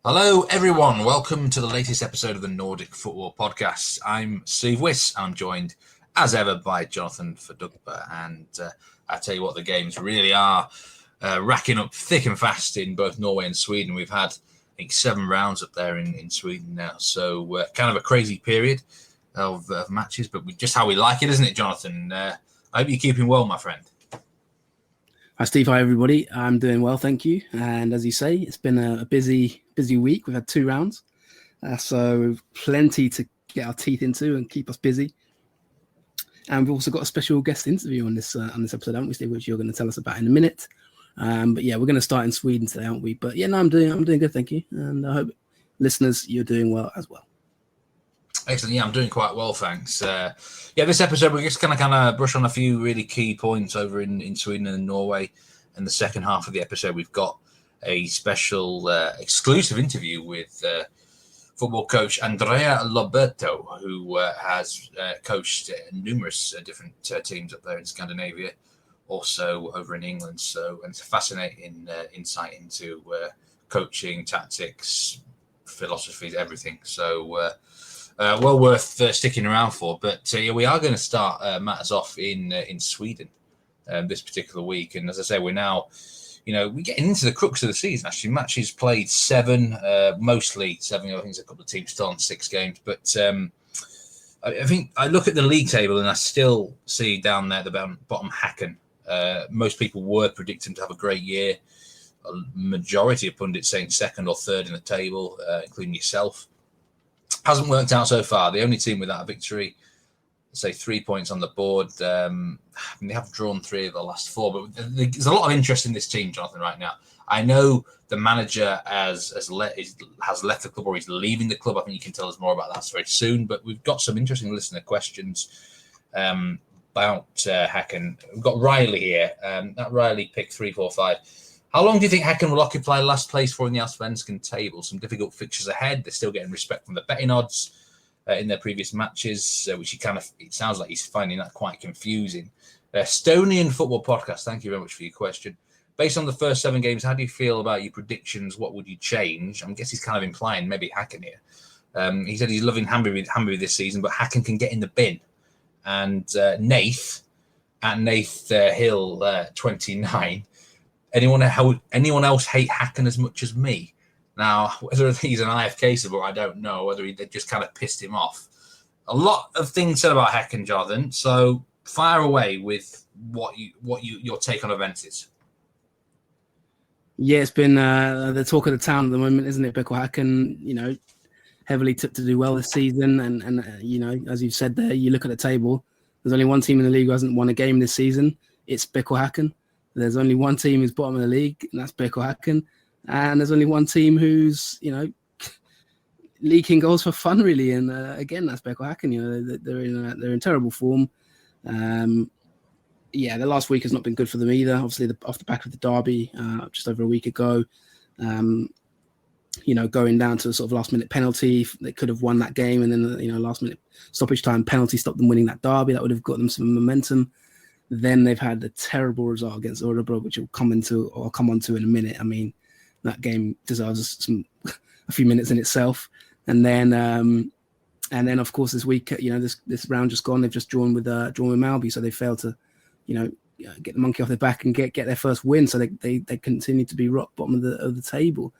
Hello, everyone. Welcome to the latest episode of the Nordic Football Podcast. I'm Steve Wiss. I'm joined, as ever, by Jonathan Verdugba. And I tell you what, the games really are racking up thick and fast in both Norway and Sweden. We've had, I think, 7 rounds up there in Sweden now. So kind of a crazy period of matches, but just how we like it, isn't it, Jonathan? I hope you're keeping well, my friend. Hi, Steve. Hi, everybody. I'm doing well, thank you. And as you say, it's been a busy week. We've had 2 rounds, so plenty to get our teeth into and keep us busy. And we've also got a special guest interview on this episode, haven't we, Steve? Which you're going to tell us about in a minute. But yeah, we're going to start in Sweden today, aren't we? But yeah, no, I'm doing good, thank you. And I hope listeners, you're doing well as well. Excellent. Yeah, I'm doing quite well, thanks. This episode, we're just going to kind of brush on a few really key points over in Sweden and Norway. In the second half of the episode, we've got a special exclusive interview with football coach Andrea Loberto, who has coached numerous different teams up there in Scandinavia, also over in England. So, and it's a fascinating insight into coaching, tactics, philosophies, everything. So, well worth sticking around for. But we are going to start matters off in Sweden this particular week. And as I say, we're now, we're getting into the crux of the season, actually. Matches played 7, mostly 7. I think there's a couple of teams still on 6 games. But I think I look at the league table and I still see down there the bottom Häcken. Most people were predicting to have a great year. A majority of pundits saying 2nd or 3rd in the table, including yourself. Hasn't worked out so far. The only team without a victory, say 3 points on the board. They have drawn 3 of the last 4, but there's a lot of interest in this team, Jonathan, right now. I know the manager has left the club, or he's leaving the club. I think you can tell us more about that very soon. But we've got some interesting listener questions about Häcken. We've got Riley here. That Riley picked 3, 4, 5. How long do you think Häcken will occupy last place for in the Allsvenakan table? Some difficult fixtures ahead. They're still getting respect from the betting odds in their previous matches, which it sounds like he's finding that quite confusing. Estonian Football Podcast, thank you very much for your question. Based on the first 7 games, how do you feel about your predictions? What would you change? I guess he's kind of implying maybe Häcken here. He said he's loving Hammarby this season, but Häcken can get in the bin. And Nath, at Nath Hill 29, anyone else hate Häcken as much as me? Now, whether he's an IFK supporter, I don't know. Whether they just kind of pissed him off. A lot of things said about Häcken, Jonathan. So fire away with what your take on events is. Yeah, it's been the talk of the town at the moment, isn't it? Häcken, heavily tipped to do well this season, and as you've said there, you look at the table. There's only one team in the league who hasn't won a game this season. It's Häcken. There's only one team who's bottom of the league, and that's Häcken. And there's only one team who's, leaking goals for fun, really. And again, that's Häcken. They're in terrible form. The last week has not been good for them either. Obviously, off the back of the derby just over a week ago, going down to a sort of last-minute penalty, they could have won that game, and then last-minute stoppage time penalty stopped them winning that derby. That would have got them some momentum. Then they've had a terrible result against Örebro, which I'll come on to in a minute. I mean, that game deserves a few minutes in itself. And then of course this week, this round just gone, they've just drawn with Malby, so they failed to, get the monkey off their back and get their first win. So they continue to be rock bottom of the table.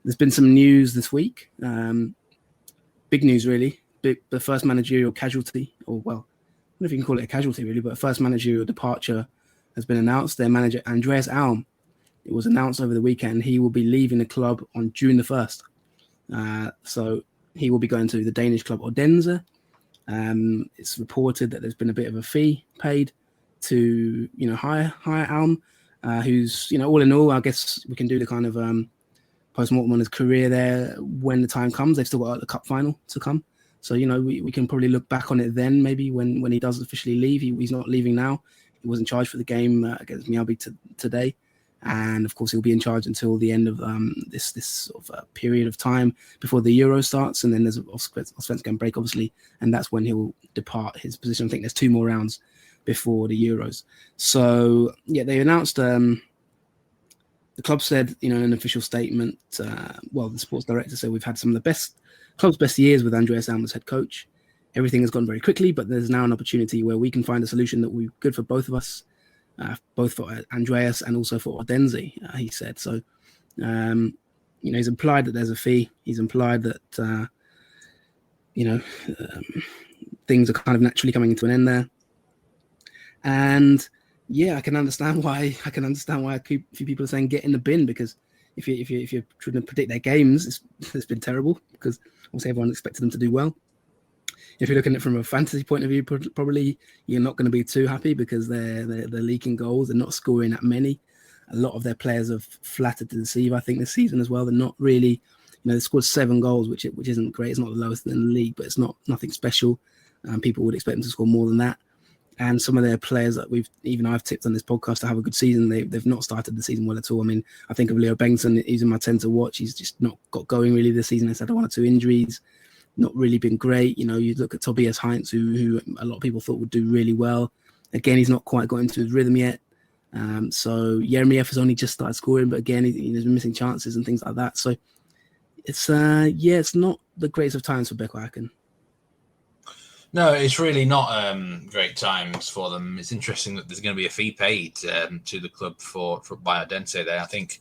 There's been some news this week, big news really. The first managerial casualty, or well, I don't know if you can call it a casualty really, but first managerial departure has been announced. Their manager, Andreas Alm, it was announced over the weekend, he will be leaving the club on June the 1st. So he will be going to the Danish club Odense. It's reported that there's been a bit of a fee paid to, hire Alm, who's, all in all, I guess we can do the kind of post-mortem on his career there when the time comes. They've still got the cup final to come. So, we can probably look back on it then, maybe when he does officially leave. He's not leaving now. He was in charge for the game against Mjällby today. And, of course, he'll be in charge until the end of this sort of period of time before the Euro starts. And then there's Allsvenakan break, obviously, and that's when he'll depart his position. I think there's 2 more rounds before the Euros. So, yeah, they announced the The club said, in an official statement, the sports director said we've had some of the club's best years with Andrea Alberto as head coach. Everything has gone very quickly, but there's now an opportunity where we can find a solution that will be good for both of us, both for Andreas and also for Odense, he said. So, he's implied that there's a fee. He's implied that, things are kind of naturally coming into an end there. And yeah, I can understand why a few people are saying get in the bin, because if you're trying to predict their games, it's been terrible, because obviously everyone expected them to do well. If you're looking at it from a fantasy point of view, probably you're not going to be too happy, because they're leaking goals. They're not scoring that many. A lot of their players have flattered to deceive, I think, this season as well. They're not really, they scored 7 goals, which isn't great. It's not the lowest in the league, but it's nothing special. People would expect them to score more than that. And some of their players that I've tipped on this podcast to have a good season, they've not started the season well at all. I mean, I think of Leo Bengtsson. He's in my 10 to watch. He's just not got going really this season. He's had 1 or 2 injuries, not really been great. You look at Tobias Heinz, who a lot of people thought would do really well. Again, he's not quite got into his rhythm yet. So Yeremiev has only just started scoring, but again, he's been missing chances and things like that. So it's not the greatest of times for Beko Häcken. No, it's really not great times for them. It's interesting that there's going to be a fee paid to the club for by Odense there. I think,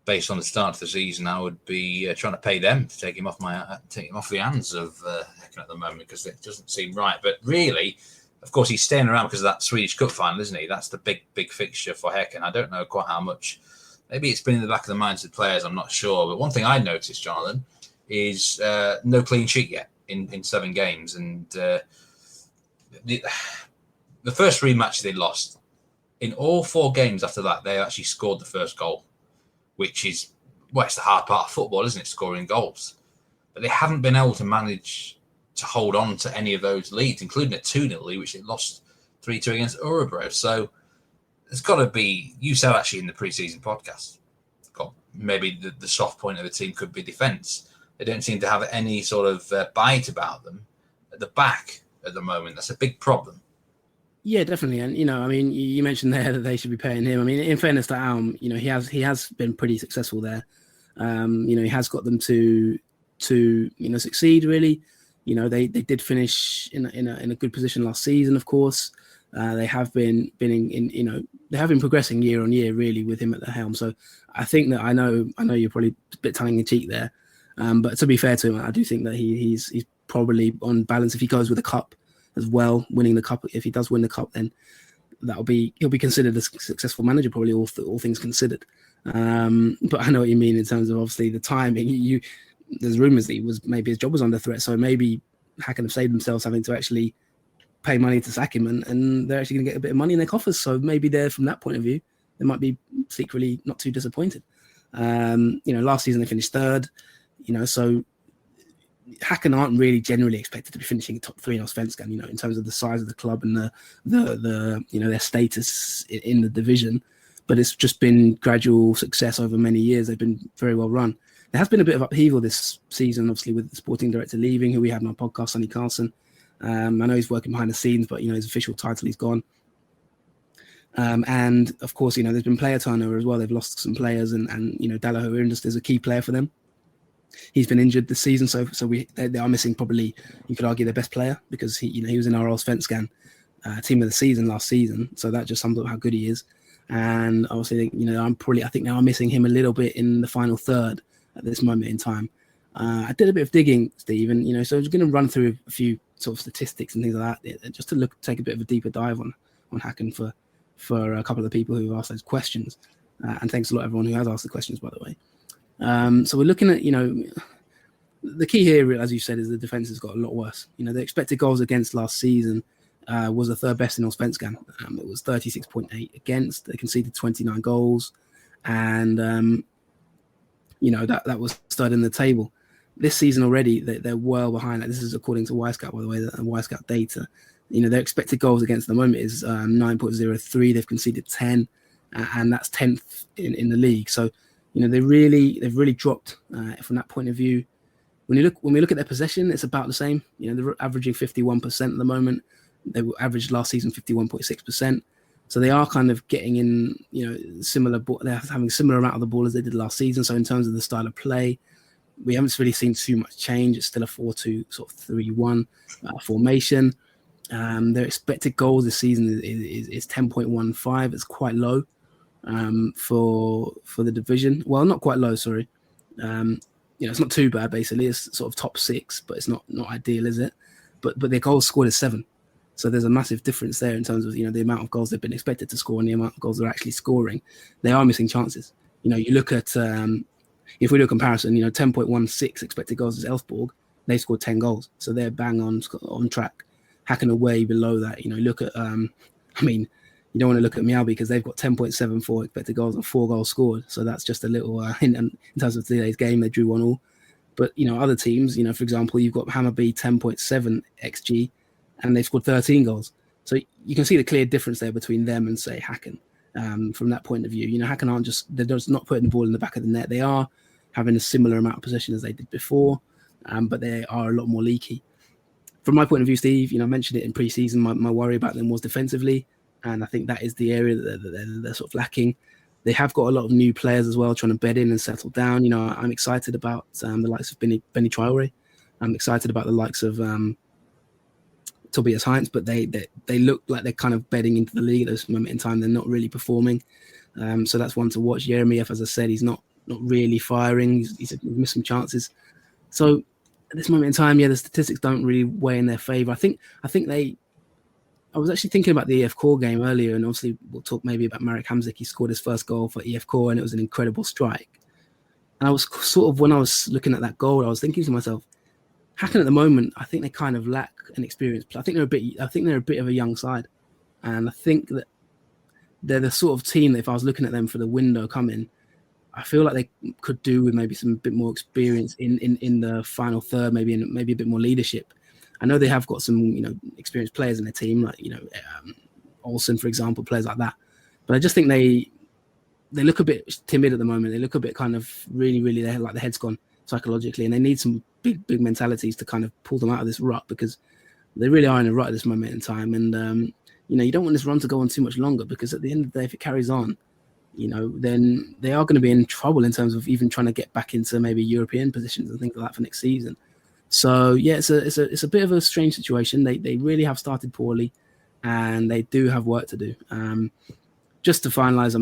based on the start of the season, I would be trying to pay them to take him off the hands of Häcken at the moment, because it doesn't seem right. But really, of course, he's staying around because of that Swedish Cup final, isn't he? That's the big fixture for Häcken. I don't know quite how much. Maybe it's been in the back of the minds of the players. I'm not sure. But one thing I noticed, Jonathan, is no clean sheet yet in 7 games. And the first 3 matches they lost, in all 4 games after that, they actually scored the first goal, which is, it's the hard part of football, isn't it? Scoring goals. But they haven't been able to manage to hold on to any of those leads, including a 2-0 lead, which they lost 3-2 against Örebro. So there's got to be, you said actually in the pre-season podcast, maybe the soft point of the team could be defence. They don't seem to have any sort of bite about them at the back at the moment. That's a big problem. Yeah, definitely. And, you mentioned there that they should be paying him. I mean, in fairness to Alm, he has been pretty successful there. He has got them to succeed, really. They did finish in a good position last season, of course. They have been they have been progressing year on year, really, with him at the helm. So I think that I know you're probably a bit tongue in cheek there, but to be fair to him, I do think that he's probably on balance. If he goes with a cup as well, winning the cup, if he does win the cup, then he'll be considered a successful manager, probably all things considered. But I know what you mean in terms of obviously the timing. There's rumours that maybe his job was under threat, so maybe Häcken have saved themselves having to actually pay money to sack him, and they're actually going to get a bit of money in their coffers. So maybe they're, from that point of view, they might be secretly not too disappointed. Last season they finished 3rd. So Häcken aren't really generally expected to be finishing top 3 in Allsvenakan, in terms of the size of the club and the their status in the division. But it's just been gradual success over many years. They've been very well run. There has been a bit of upheaval this season, obviously, with the sporting director leaving, who we had on our podcast, Sonny Carlson. I know he's working behind the scenes, but his official title, he's gone. And of course, there's been player turnover as well. They've lost some players, and Dalaho Irndest is a key player for them. He's been injured this season, so they are missing, probably, you could argue, their best player, because he was in our Allsvenskan team of the season last season. So that just sums up how good he is. And obviously, I think now I'm missing him a little bit in the final third at this moment in time. I did a bit of digging, Steve, and so I was going to run through a few sort of statistics and things like that, just to take a bit of a deeper dive on Häcken for a couple of the people who have asked those questions. And thanks a lot, everyone who has asked the questions, by the way. So we're looking at, the key here, as you said, is the defence has got a lot worse. The expected goals against last season was the 3rd best in Allsvenskan. It was 36.8 against. They conceded 29 goals, and that was 3rd in the table. This season already, they're well behind. This is according to Wisecout, by the way, the Wisecout data. Their expected goals against at the moment is 9.03. They've conceded 10, and that's 10th in the league. So, they've really dropped from that point of view. When we look at their possession, it's about the same. They're averaging 51% at the moment. They averaged last season 51.6%. So they are kind of getting in, similar. They're having a similar amount of the ball as they did last season. So in terms of the style of play, we haven't really seen too much change. It's still a 4-2 sort of 3-1 formation. Their expected goals this season is 10.15. It's quite low for the division. Well, not quite low, sorry. It's not too bad. Basically, it's sort of top 6, but it's not ideal, is it? But their goals scored is 7. So there's a massive difference there in terms of, the amount of goals they've been expected to score and the amount of goals they're actually scoring. They are missing chances. You look at, if we do a comparison, 10.16 expected goals is Elfsborg. They scored 10 goals. So they're bang on track. Häcken away below that. Look at, you don't want to look at Mjällby because they've got 10.74 expected goals and 4 goals scored. So that's just a little, in terms of today's game, they drew 1-1. But, other teams, for example, you've got Hammarby 10.7 XG, and they've scored 13 goals. So you can see the clear difference there between them and, say, Häcken from that point of view. Häcken they're just not putting the ball in the back of the net. They are having a similar amount of possession as they did before, but they are a lot more leaky. From my point of view, Steve, I mentioned it in pre-season, my worry about them was defensively, and I think that is the area that they're sort of lacking. They have got a lot of new players as well trying to bed in and settle down. I'm excited about the likes of Benny Traore. I'm excited about the likes of Tobias Heinz, but they look like they're kind of bedding into the league at this moment in time. They're not really performing. So that's one to watch. Jeremiev, as I said, he's not really firing. He's missed some chances. So at this moment in time, the statistics don't really weigh in their favour. I was actually thinking about the EF Core game earlier, and obviously we'll talk maybe about Marek Hamsik. He scored his first goal for EF Core, and it was an incredible strike. And I was sort of, when I was looking at that goal, I was thinking to myself, Häcken at the moment, I think they kind of lack an experienced player. I think they're a bit of a young side, and I think that they're the sort of team that if I was looking at them for the window coming, I feel like they could do with maybe some bit more experience in the final third, maybe a bit more leadership. I know they have got some, experienced players in their team, like, Olsen, for example, players like that. But I just think they look a bit timid at the moment. They look a bit kind of really, really, they're like the head's gone psychologically, and they need some big mentalities to kind of pull them out of this rut, because they really are in a rut at this moment in time. And, you don't want this run to go on too much longer, because at the end of the day, if it carries on, then they are going to be in trouble in terms of even trying to get back into maybe European positions and things like that for next season. So it's a bit of a strange situation. They really have started poorly, and they do have work to do. Just to finalise,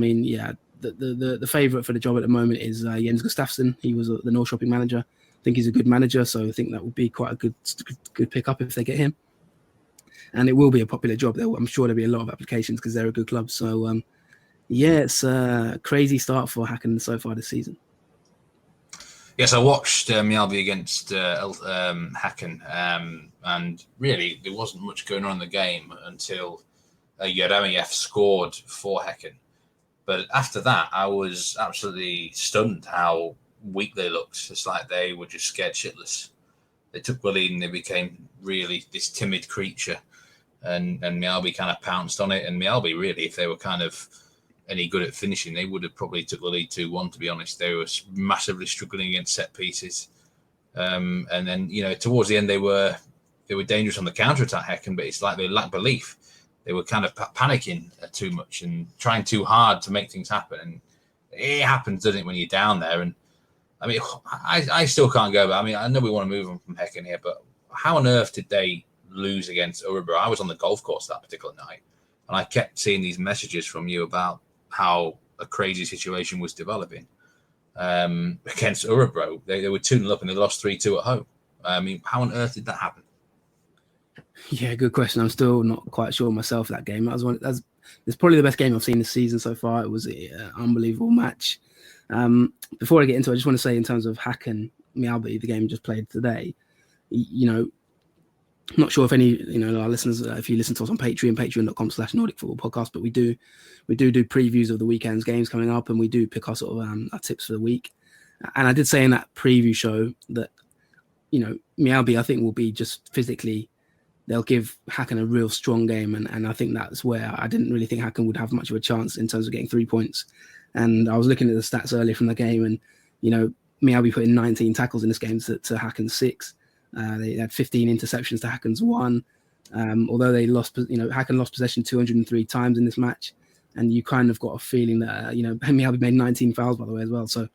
the favourite for the job at the moment is Jens Gustafsson. He was the Norrköping manager. I think he's a good manager, so I think that would be quite a good pick up if they get him. And it will be a popular job. I'm sure there'll be a lot of applications because they're a good club. So it's a crazy start for Häcken so far this season. Yes, I watched Mjällby against Häcken, and really there wasn't much going on in the game until Jeremiev scored for Häcken. But after that, I was absolutely stunned how weak they looked. It's like they were just scared shitless. They took the lead and they became really this timid creature, and Mjällby kind of pounced on it. And Mjällby, really, if they were kind of any good at finishing, they would have probably took the lead 2-1, to be honest. They were massively struggling against set pieces. And then, towards the end, they were dangerous on the counter-attack, Häcken, but it's like they lacked belief. They were kind of panicking too much and trying too hard to make things happen. And it happens, doesn't it, when you're down there? And I still can't go, but I know we want to move on from Häcken here, but how on earth did they lose against Örebro? I was on the golf course that particular night, and I kept seeing these messages from you about how a crazy situation was developing against Örebro. They were 2-0 up and they lost 3-2 at home. How on earth did that happen? Yeah, good question. I'm still not quite sure myself that game. It's probably the best game I've seen this season so far. It was an unbelievable match. Before I get into it, I just want to say in terms of Häcken, Mjällby, the game just played today, I'm not sure if any, our listeners, if you listen to us on patreon.com/Nordic Football Podcast, but we do previews of the weekend's games coming up, and we do pick our sort of our tips for the week. And I did say in that preview show that, Mjällby, I think, will be just physically, they'll give Häcken a real strong game. And I think that's where I didn't really think Häcken would have much of a chance in terms of getting 3 points. And I was looking at the stats earlier from the game, and, Mjällby put in 19 tackles in this game to Häcken's 6. They had 15 interceptions to Häcken's 1. Although they lost, Häcken lost possession 203 times in this match, and you kind of got a feeling that Mjällby made 19 fouls, by the way, as well. So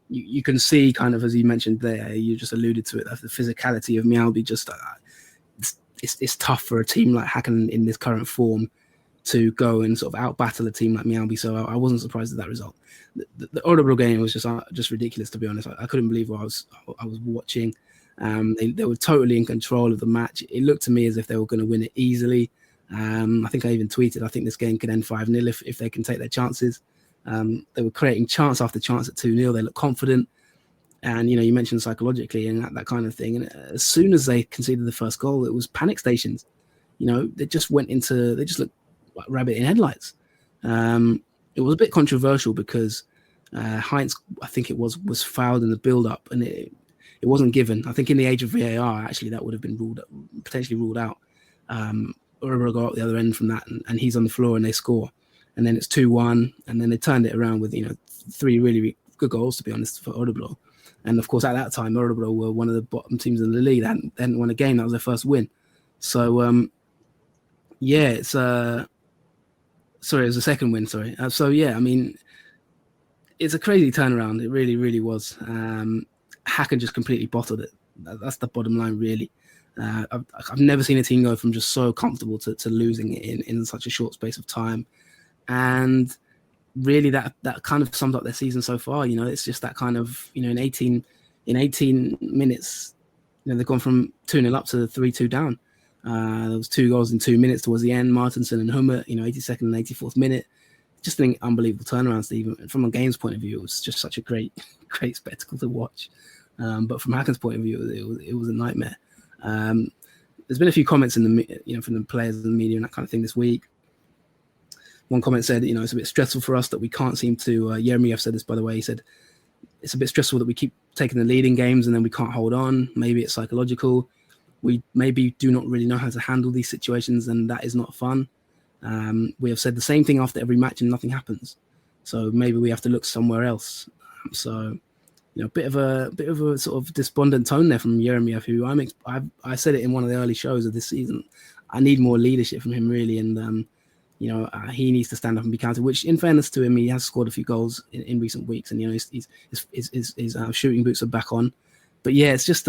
you can see, kind of, as you mentioned there, you just alluded to it, the physicality of Mjällby. Just it's tough for a team like Häcken in this current form to go and sort of out battle a team like Mjällby. So I wasn't surprised at that result. The Örebro game was just ridiculous, to be honest. I couldn't believe what I was watching. They were totally in control of the match. It looked to me as if they were going to win it easily. I think I even tweeted, I think this game could end 5-0 if they can take their chances. They were creating chance after chance at 2-0. They looked confident. And, you mentioned psychologically and that kind of thing. And as soon as they conceded the first goal, it was panic stations. They just looked like rabbit in headlights. It was a bit controversial because Heinz, I think it was fouled in the build-up, and it wasn't given. I think in the age of VAR, actually, that would have been potentially ruled out. Örebro got up the other end from that, and he's on the floor, and they score. And then it's 2-1, and then they turned it around with 3 really, really good goals, to be honest, for Örebro. And of course, at that time, Örebro were one of the bottom teams in the league. They hadn't won a game. That was their first win. So it's sorry, it was a second win. Sorry. It's a crazy turnaround. It really, really was. Häcken just completely bottled it. That's the bottom line, really. I've never seen a team go from just so comfortable to losing it in such a short space of time. And really that kind of summed up their season so far. It's just that kind of, in 18 minutes, they've gone from 2-0 up to 3-2 down. There was 2 goals in 2 minutes towards the end, Martinson and Hummer, 82nd and 84th minute. Just an unbelievable turnaround, Steve. From a game's point of view, it was just such a great spectacle to watch. But from Häcken's point of view, it was a nightmare. There's been a few comments in the from the players and the media and that kind of thing this week. One comment said, it's a bit stressful for us that we can't seem to. Jeremiev said this, by the way. He said it's a bit stressful that we keep taking the lead in games and then we can't hold on. Maybe it's psychological. We maybe do not really know how to handle these situations, and that is not fun. We have said the same thing after every match and nothing happens. So maybe we have to look somewhere else. So, a bit of a sort of despondent tone there from Jeremiev, who I said it in one of the early shows of this season. I need more leadership from him, really, and he needs to stand up and be counted. Which, in fairness to him, he has scored a few goals in recent weeks, and his shooting boots are back on. But yeah, it's just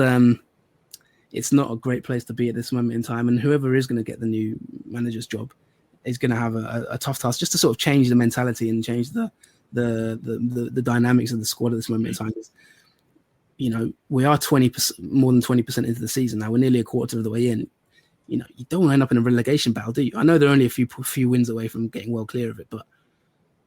it's not a great place to be at this moment in time. And whoever is going to get the new manager's job is going to have a tough task just to sort of change the mentality and change the dynamics of the squad at this moment in time. We are 20%, more than 20% into the season now. We're nearly a quarter of the way in. You don't want to end up in a relegation battle, do you? I know they're only a few wins away from getting well clear of it, but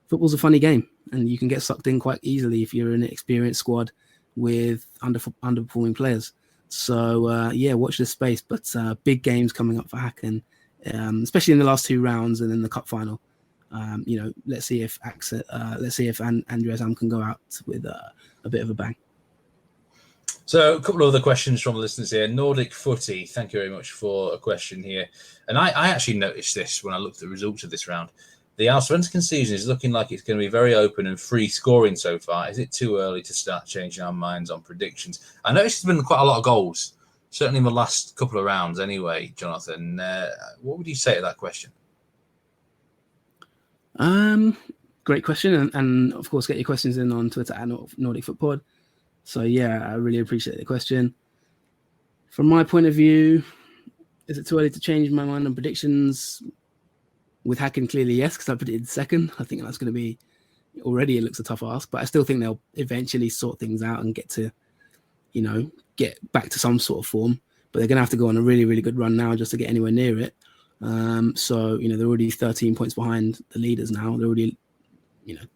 football's a funny game, and you can get sucked in quite easily if you're an experienced squad with underperforming players. So watch this space. But big games coming up for Häcken, especially in the last 2 rounds and in the cup final. Let's see if Andrea Alberto can go out with a bit of a bang. So a couple of other questions from listeners here. Nordic Footy, thank you very much for a question here. And I actually noticed this when I looked at the results of this round. The Allsvenakan season is looking like it's going to be very open and free scoring so far. Is it too early to start changing our minds on predictions? I noticed there's been quite a lot of goals, certainly in the last couple of rounds anyway, Jonathan. What would you say to that question? Great question. And of course, get your questions in on Twitter at Nordic Footpod. So yeah, I really appreciate the question. From my point of view, is it too early to change my mind on predictions? With Häcken, clearly yes, because I predicted second. I think that's going to be, already it looks a tough ask, but I still think they'll eventually sort things out and get to, get back to some sort of form. But they're going to have to go on a really, really good run now just to get anywhere near it. So, they're already 13 points behind the leaders now. They're already,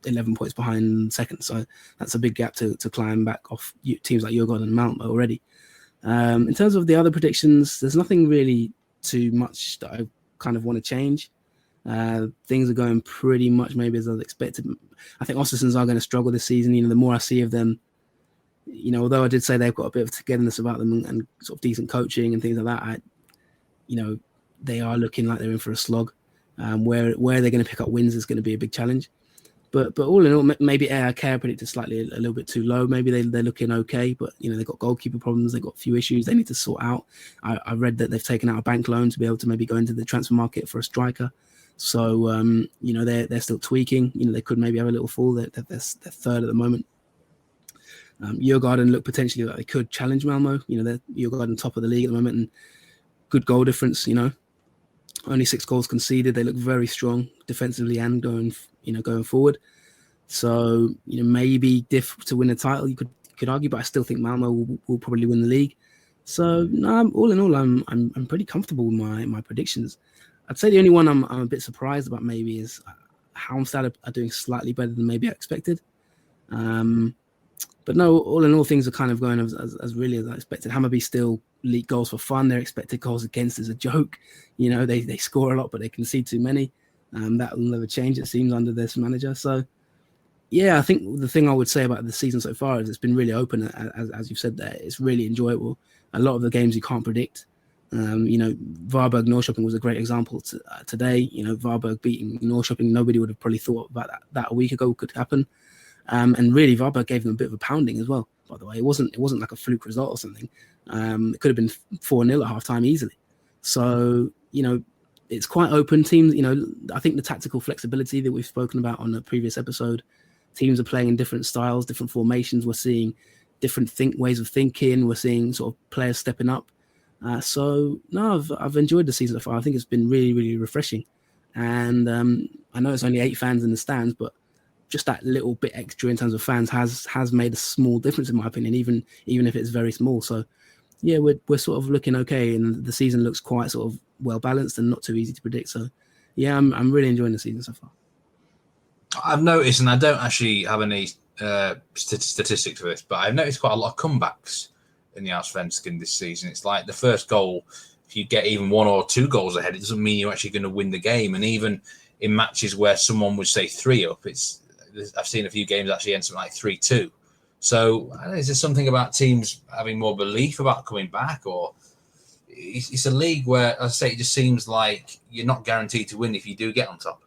11 points behind second. So that's a big gap to climb back off teams like Djurgården and Malmö already. In terms of the other predictions, there's nothing really too much that I kind of want to change. Things are going pretty much maybe as I was expected. I think Östersunds are going to struggle this season. The more I see of them, although I did say they've got a bit of togetherness about them and sort of decent coaching and things like that, they are looking like they're in for a slog. Where they're going to pick up wins is going to be a big challenge. But all in all, maybe AIK predicted slightly a little bit too low. Maybe they're looking okay, but they've got goalkeeper problems. They've got a few issues they need to sort out. I read that they've taken out a bank loan to be able to maybe go into the transfer market for a striker. So they're still tweaking. They could maybe have a little fall. They're third at the moment. Djurgården look potentially like they could challenge Malmo. They're Djurgården top of the league at the moment, and good goal difference. Only 6 goals conceded. They look very strong defensively and going forward. So maybe diff to win a title. You could argue, but I still think Malmo will probably win the league. So no, all in all, I'm pretty comfortable with my predictions. I'd say the only one I'm a bit surprised about maybe is Halmstad are doing slightly better than maybe I expected. But no, all in all, things are kind of going as really as I expected. Hammarby still leak goals for fun. Their expected goals against is a joke. They score a lot, but they concede too many. That will never change, it seems, under this manager. So, yeah, I think the thing I would say about the season so far is it's been really open, as you've said there. It's really enjoyable. A lot of the games you can't predict. Varberg Norrköping was a great example today. Varberg beating Norrköping, nobody would have probably thought about that a week ago could happen. And really, Varberg gave them a bit of a pounding as well. By the way, it wasn't like a fluke result or something. It could have been 4-0 at halftime easily. So it's quite open. Teams, I think the tactical flexibility that we've spoken about on the previous episode. Teams are playing in different styles, different formations. We're seeing different ways of thinking. We're seeing sort of players stepping up. So no, I've enjoyed the season so far. I think it's been really, really refreshing. And I know it's only 8 fans in the stands, but just that little bit extra in terms of fans has made a small difference in my opinion, even if it's very small. So yeah, we're sort of looking okay, and the season looks quite sort of well balanced and not too easy to predict. So yeah, I'm really enjoying the season so far. I've noticed, and I don't actually have any statistics for this, but I've noticed quite a lot of comebacks in the Allsvenakan this season. It's like the first goal, if you get even 1 or 2 goals ahead, it doesn't mean you're actually going to win the game. And even in matches where someone would say 3 up, I've seen a few games actually end something like 3-2. So is there something about teams having more belief about coming back, or it's a league where, as I say, it just seems like you're not guaranteed to win if you do get on top?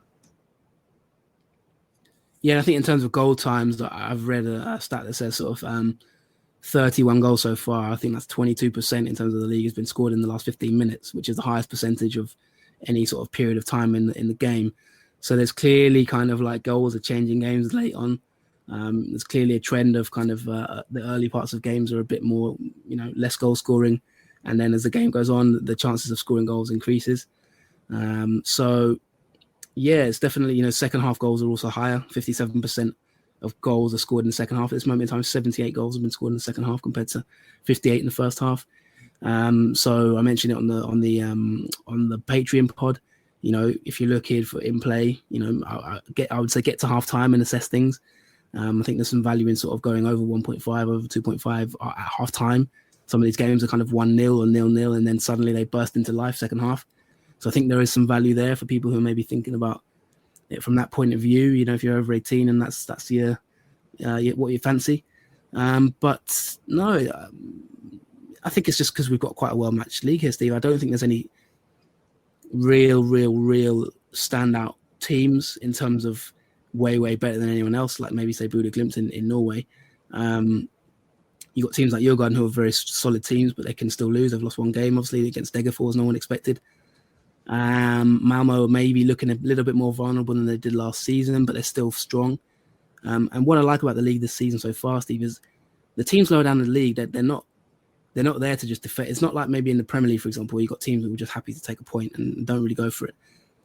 Yeah, I think in terms of goal times, I've read a stat that says sort of 31 goals so far. I think that's 22% in terms of the league has been scored in the last 15 minutes, which is the highest percentage of any sort of period of time in the game. So there's clearly kind of like goals are changing games late on. There's clearly a trend of kind of the early parts of games are a bit more, less goal scoring. And then as the game goes on, the chances of scoring goals increases. So yeah, it's definitely, second half goals are also higher. 57% of goals are scored in the second half. At this moment in time, 78 goals have been scored in the second half compared to 58 in the first half. So I mentioned it on the Patreon pod. If you're looking for in play, I would say get to half time and assess things. I think there's some value in sort of going over 1.5, over 2.5 at half time. Some of these games are kind of 1-0 or 0-0, and then suddenly they burst into life second half. So I think there is some value there for people who may be thinking about it from that point of view. If you're over 18 and that's your what you fancy. But no, I think it's just because we've got quite a well-matched league here, Steve. I don't think there's any real standout teams in terms of way better than anyone else, like maybe say Bodø Glimt in Norway. You got teams like Djurgården who are very solid teams, but they can still lose. They've lost 1 game, obviously, against Degerfors, no one expected. Malmo may be looking a little bit more vulnerable than they did last season, but they're still strong. And what I like about the league this season so far, Steve, is the teams lower down the league, they're not there to just defend. It's not like maybe in the Premier League, for example, where you've got teams who are just happy to take a point and don't really go for it.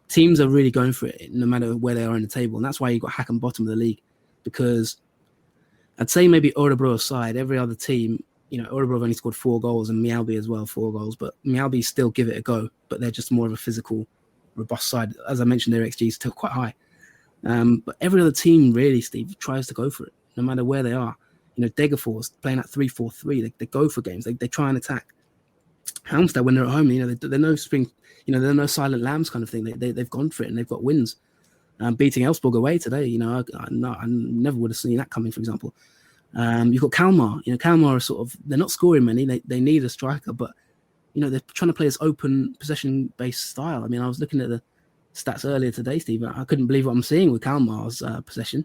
Teams are really going for it no matter where they are in the table. And that's why you've got Häcken bottom of the league, because I'd say maybe Örebro aside, every other team, Örebro have only scored 4 goals and Mjällby as well, 4 goals, but Mjällby still give it a go, but they're just more of a physical, robust side. As I mentioned, their XG is still quite high. But every other team really, Steve, tries to go for it, no matter where they are. Degerfors playing at 3-4-3, they go for games, they try and attack. Halmstad, when they're at home, they're no spring, they're no silent lambs kind of thing. They've gone for it and they've got wins. Beating Elfsborg away today, I never would have seen that coming, for example. You've got Kalmar. Kalmar are sort of, they're not scoring many. They need a striker, but they're trying to play this open possession based style. I mean, I was looking at the stats earlier today, Steve. I couldn't believe what I'm seeing with Kalmar's possession.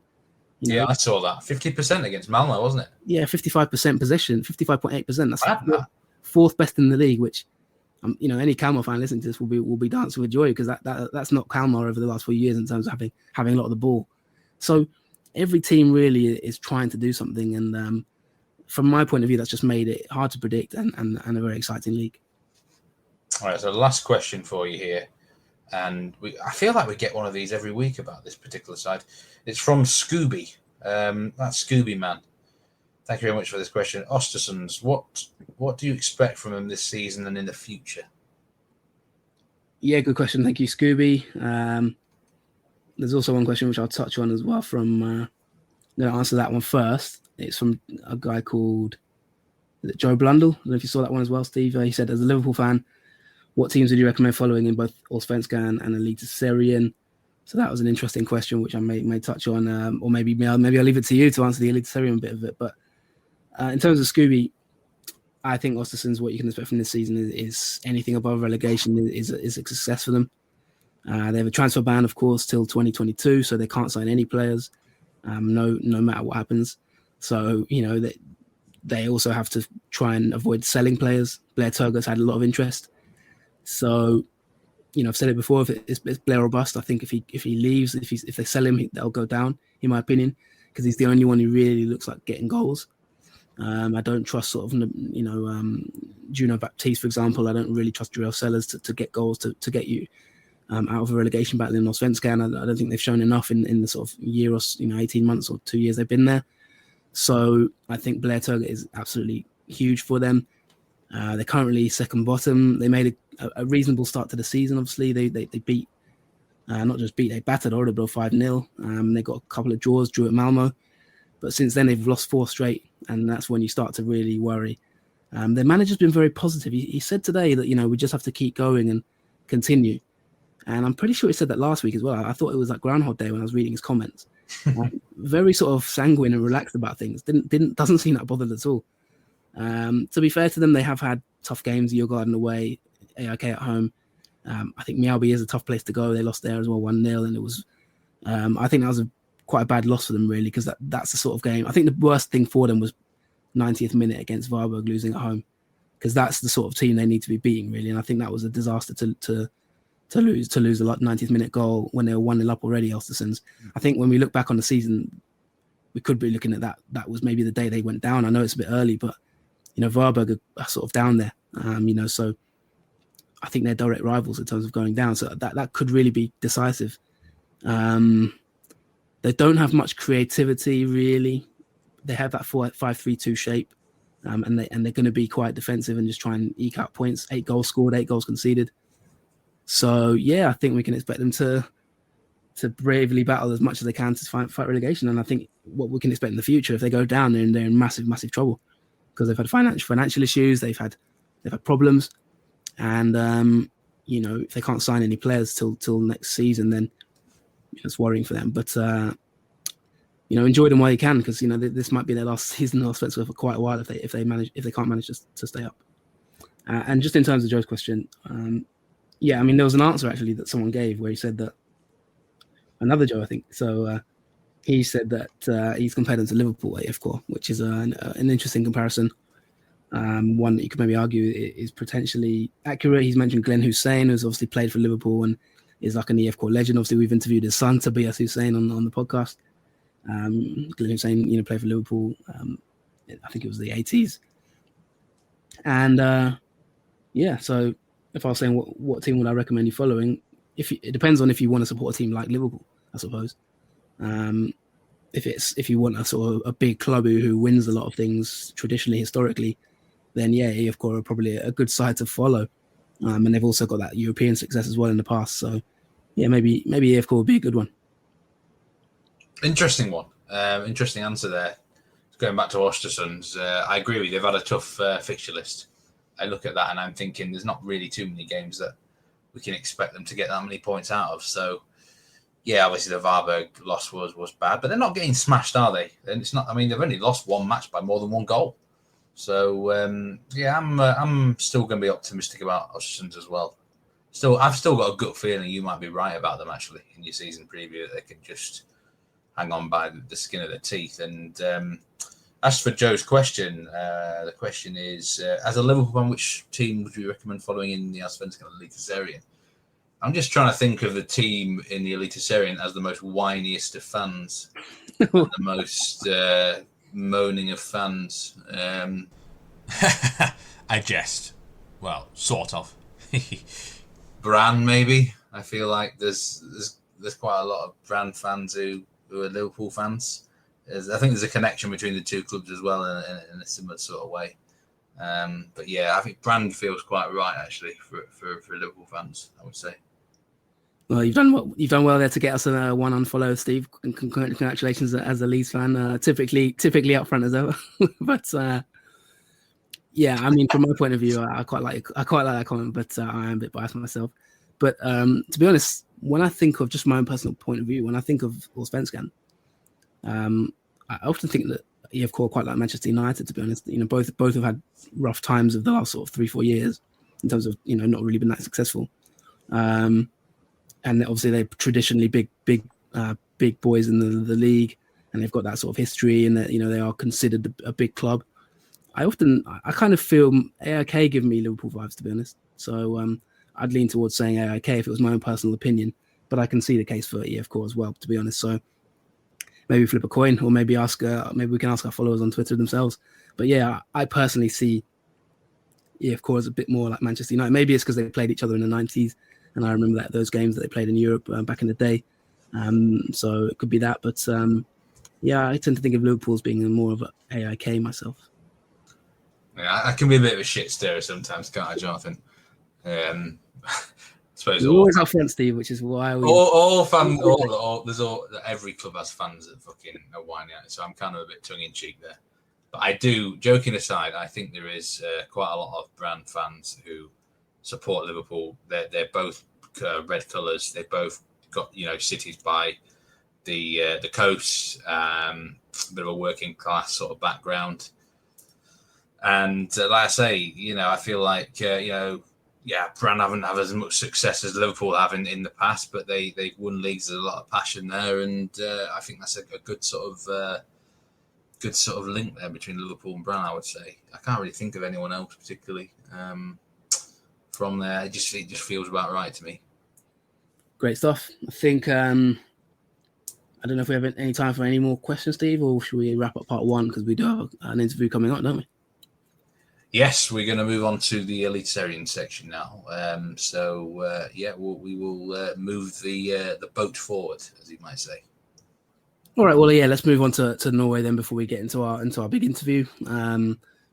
Yeah, I saw that. 50% against Malmo, wasn't it? Yeah, 55% possession, 55.8%. That's fourth best in the league, which any Kalmar fan listening to this will be dancing with joy, because that's not Kalmar over the last 4 years in terms of having a lot of the ball. So every team really is trying to do something, and from my point of view, that's just made it hard to predict and a very exciting league. All right, so the last question for you here, and I feel like we get one of these every week about this particular side. It's from Scooby. That's Scooby Man. Thank you very much for this question. Östersunds, what do you expect from them this season and in the future? Yeah, good question. Thank you, Scooby. There's also one question which I'll touch on as well from... I'm going to answer that one first. It's from a guy called Joe Blundell. I don't know if you saw that one as well, Steve. He said, as a Liverpool fan, what teams would you recommend following in both Allsvenskan and Eliteserien? So that was an interesting question, which I may touch on, or maybe I'll leave it to you to answer the Eliteserien bit of it. But in terms of Scooby, I think Östersunds, what you can expect from this season is anything above relegation is a success for them. They have a transfer ban, of course, till 2022, so they can't sign any players, no matter what happens. So, they also have to try and avoid selling players. Blair Turgot's had a lot of interest. So, I've said it before, if it's Blair or bust, I think if he leaves, if they sell him, they'll go down, in my opinion, because he's the only one who really looks like getting goals. I don't trust Juno Baptiste, for example. I don't really trust Jarell Sellers to get goals, to get you out of a relegation battle in Allsvenskan. I don't think they've shown enough in the sort of year or 18 months or 2 years they've been there. So I think Blair Turgot is absolutely huge for them. They're currently second bottom. They made a reasonable start to the season. Obviously, they beat, they battered Örebro 5-0. They got a couple of draws, drew at Malmo. But since then, they've lost 4 straight, and that's when you start to really worry. Their manager's been very positive. He said today that, we just have to keep going and continue. And I'm pretty sure he said that last week as well. I thought it was like Groundhog Day when I was reading his comments. Very sort of sanguine and relaxed about things. Doesn't seem that bothered at all. To be fair to them, they have had tough games. Djurgården away, AIK at home. I think Mjällby is a tough place to go. They lost there as well, 1-0, and it was. I think that was quite a bad loss for them, really, because that's the sort of game. I think the worst thing for them was 90th minute against Varberg losing at home, because that's the sort of team they need to be beating, really. And I think that was a disaster to lose the 90th minute goal when they were 1-0 up already, Östersunds. I think when we look back on the season, we could be looking at that. That was maybe the day they went down. I know it's a bit early, but Varberg are sort of down there. So I think they're direct rivals in terms of going down. So that could really be decisive. They don't have much creativity, really. They have that 5-3-2 shape, and they're going to be quite defensive and just try and eke out points. 8 goals scored, 8 goals conceded. So I think we can expect them to bravely battle as much as they can to fight relegation. And I think what we can expect in the future, if they go down, they're in massive trouble, because they've had financial issues, they've had problems, and if they can't sign any players till next season, then it's worrying for them. But enjoy them while you can, because this might be their last season in Allsvenskan for quite a while if they can't manage to stay up. And just in terms of Joe's question, there was an answer actually that someone gave where he said that another Joe, I think. So he said that he's compared them to Liverpool AFK, which is an interesting comparison. One that you could maybe argue is potentially accurate. He's mentioned Glenn Hussein, who's obviously played for Liverpool and is like an EFK legend. Obviously, we've interviewed his son, Tobias Hussein, on the podcast. Glenn Hussein, played for Liverpool. I think it was the 80s. And so if I was saying what team would I recommend you following, it depends on if you want to support a team like Liverpool, I suppose. If you want a sort of a big club who wins a lot of things traditionally, historically, then EFK are probably a good side to follow. And they've also got that European success as well in the past. So maybe EFK would be a good one. Interesting one. Interesting answer there. Going back to Östersunds, I agree with you. They've had a tough fixture list. I look at that and I'm thinking there's not really too many games that we can expect them to get that many points out of. So, obviously the Varberg loss was bad, but they're not getting smashed, are they? And it's not. I mean, they've only lost one match by more than one goal. So, I'm still going to be optimistic about Östersunds as well. I've still got a gut feeling you might be right about them actually in your season preview that they can just hang on by the skin of their teeth. And as for Joe's question, the question is, as a Liverpool fan, which team would you recommend following in the Allsvenakan Eliteserien? I'm just trying to think of the team in the Eliteserien as the most whiniest of fans, and the most moaning of fans. I jest. Well, sort of. Bran, maybe. I feel like there's quite a lot of Bran fans who are Liverpool fans. I think there's a connection between the two clubs as well in a similar sort of way. But yeah, I think Brand feels quite right actually for Liverpool fans, I would say. Well, you've done well there to get us a one unfollow, Steve. Congratulations as a Leeds fan. Typically up front as ever, but yeah, I mean, from my point of view, I quite like that comment, but I am a bit biased myself. But to be honest, when I think of just my own personal point of view, when I think of Allsvenskan, I often think that EFK quite like Manchester United. To be honest, both have had rough times of the last sort of 3-4 years in terms of not really been that successful. And obviously they're traditionally big boys in the league, and they've got that sort of history, and that they are considered a big club. I kind of feel AIK give me Liverpool vibes, to be honest. So I'd lean towards saying AIK if it was my own personal opinion, but I can see the case for EFK as well, to be honest. So maybe flip a coin, or maybe we can ask our followers on Twitter themselves. But yeah, I personally see EFK as a bit more like Manchester United. Maybe it's because they played each other in the 90s, and I remember those games that they played in Europe back in the day. So it could be that. But yeah, I tend to think of Liverpool as being more of an AIK myself. Yeah, I can be a bit of a shit stirrer sometimes, can't I, Jonathan? I suppose We're always up front, Steve, which is why we every club has fans that fucking are whining at it, so I'm kind of a bit tongue in cheek there. But I do, joking aside, I think there is quite a lot of Brand fans who support Liverpool. They're both red colours. They both got cities by the coast, a bit of a working class sort of background. And like I say, I feel like Brand haven't had as much success as Liverpool have in the past, but they've won leagues. There's a lot of passion there, and I think that's a good sort of link there between Liverpool and Brand. I would say I can't really think of anyone else particularly from there. It just feels about right to me. Great stuff. I think I don't know if we have any time for any more questions, Steve, or should we wrap up part one because we do have an interview coming up, don't we? Yes, we're going to move on to the Eliteserien section now. We will move the boat forward, as you might say. All right. Well, yeah. Let's move on to Norway then before we get into our big interview.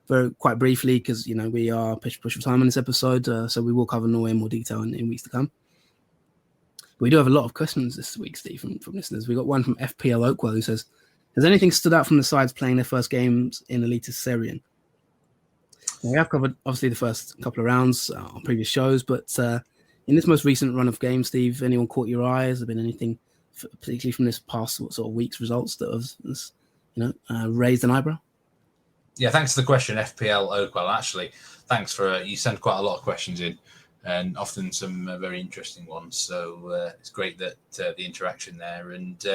Very quite briefly, because we are push for time on this episode, so we will cover Norway in more detail in weeks to come. We do have a lot of questions this week, Steve, from listeners. We got one from FPL Oakwell who says, "Has anything stood out from the sides playing their first games in Eliteserien?" We have covered, obviously, the first couple of rounds on previous shows, but in this most recent run of games, Steve, anyone caught your eye? Has there been anything, particularly from this past sort of week's results, that has raised an eyebrow? Yeah, thanks for the question, FPL Oakwell. Actually, thanks for you send quite a lot of questions in, and often some very interesting ones. So it's great that the interaction there. And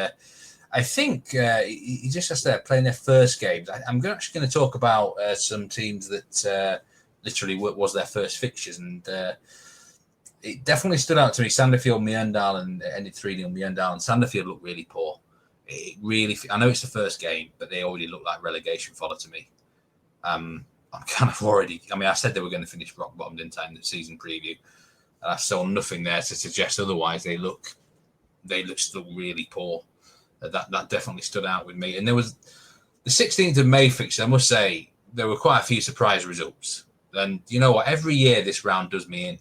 I think he just has to playing their first games. I'm actually going to talk about some teams that literally was their first fixtures, and it definitely stood out to me. Sandefjord, Mjøndalen, and ended 3-0 Mjøndalen. Sandefjord looked really poor. I know it's the first game, but they already look like relegation fodder to me. I'm kind of already. I mean, I said they were going to finish rock bottom, didn't I, in the season preview? And I saw nothing there to suggest otherwise. They look still really poor. That definitely stood out with me. And there was the 16th of May fixture. I must say there were quite a few surprise results. And you know what? Every year this round does me in.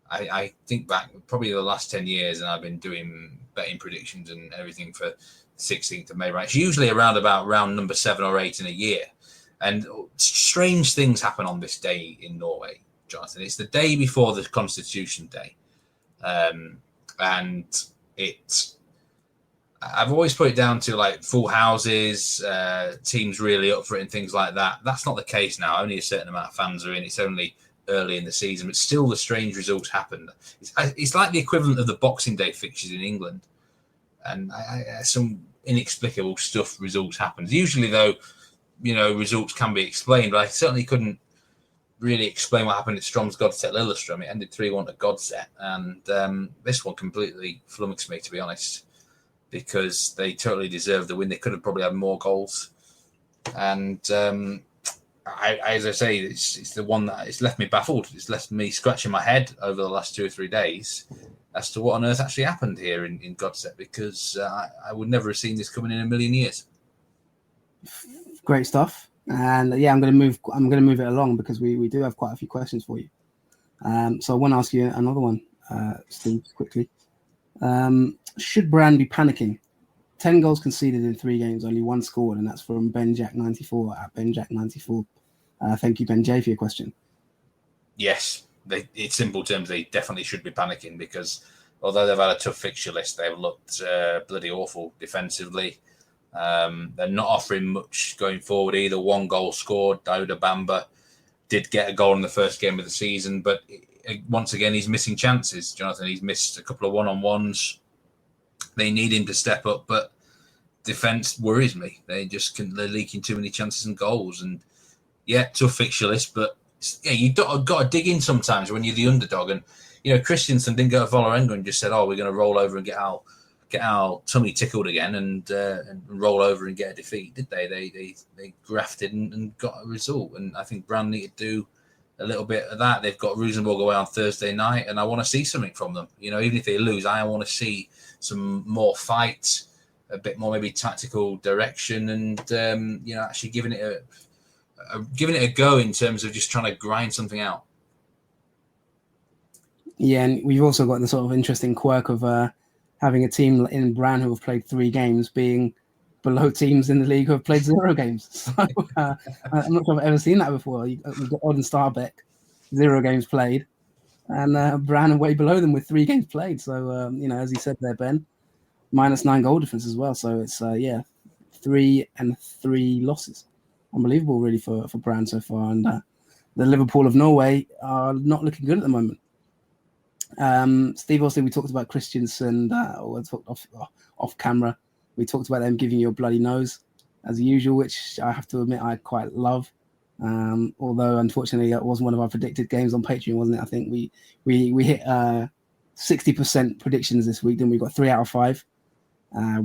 I think back probably the last 10 years, and I've been doing betting predictions and everything for 16th of May. Right, it's usually around about round number 7 or 8 in a year. And strange things happen on this day in Norway, Jonathan. It's the day before the Constitution Day. And I've always put it down to like full houses, teams really up for it and things like that. That's not the case now. Only a certain amount of fans are in. It's only early in the season, but still the strange results happened. It's like the equivalent of the Boxing Day fixtures in England, and some inexplicable results happens. Usually, though, results can be explained, but I certainly couldn't really explain what happened at Strom's Godset Lillestrøm. It ended 3-1 to Godset, and this one completely flummoxed me, to be honest, because they totally deserved the win. They could have probably had more goals, and as I say, it's the one that it's left me baffled. It's left me scratching my head over the last 2 or 3 days as to what on earth actually happened here in Godset, because I would never have seen this coming in a million years. Great stuff. And I'm going to move it along because we do have quite a few questions for you. So I want to ask you another one, Steve, quickly. Should Brann be panicking? 10 goals conceded in 3 games, only 1 scored, and that's from BenJack94 at BenJack94. Thank you, Ben J, for your question. Yes, in simple terms, they definitely should be panicking, because although they've had a tough fixture list, they've looked bloody awful defensively. They're not offering much going forward either. 1 goal scored. Dauda Bamba did get a goal in the first game of the season, but once again, he's missing chances. Jonathan, he's missed a couple of one-on-ones. They need him to step up, but defence worries me. They're leaking too many chances and goals. And yeah, tough fixture list, but yeah, you've got to dig in sometimes when you're the underdog. And Christiansen didn't go to Vålerenga and just said, "Oh, we're going to roll over and get our tummy tickled again and roll over and get a defeat," did they? They grafted and got a result. And I think Brann need to do a little bit of that. They've got Rosenborg away on Thursday night, and I want to see something from them. Even if they lose, I want to see some more fight, a bit more maybe tactical direction, and actually giving it a go in terms of just trying to grind something out. Yeah, and we've also got the sort of interesting quirk of having a team in Brann who have played 3 games being below teams in the league who have played 0 games. So I'm not sure I've ever seen that before. We've got Odd and Starbeck, 0 games played, and Brann way below them with 3 games played. So, as you said there, Ben, -9 goal difference as well. So it's, 3 and 3 losses. Unbelievable, really, for Brann so far. And the Liverpool of Norway are not looking good at the moment. Steve, also, we talked about Christiansen off camera. We talked about them giving you a bloody nose, as usual, which I have to admit I quite love. Although, unfortunately, it wasn't one of our predicted games on Patreon, wasn't it? I think we hit 60% predictions this week. Then we got 3 out of 5.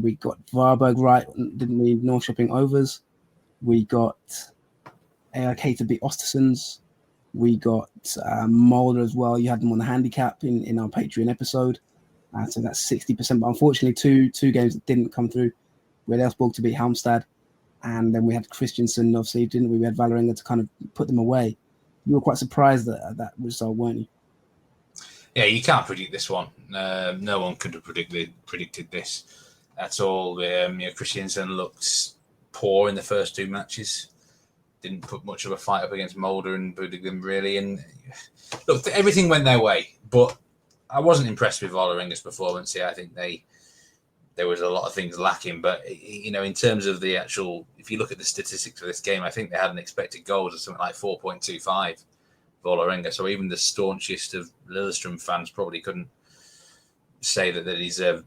We got Varberg right, didn't we? Norrköping overs. We got AIK to beat Ostersunds. We got Mulder as well. You had them on the handicap in our Patreon episode. So that's 60%. But unfortunately, two games that didn't come through. We had Elfsborg to beat Halmstad. And then we had Christiansen, obviously, didn't we? We had Vålerenga to kind of put them away. You were quite surprised at that result, weren't you? Yeah, you can't predict this one. No one could have predicted this at all. Christiansen looked poor in the first 2 matches. Didn't put much of a fight up against Mulder and Budegrim, really. And look, everything went their way, but I wasn't impressed with Vålerenga's performance here. I think there was a lot of things lacking, but in terms of the actual, if you look at the statistics for this game, I think they had an expected goals of something like 4.25 Vålerenga. So even the staunchest of Lillestrøm fans probably couldn't say that they deserve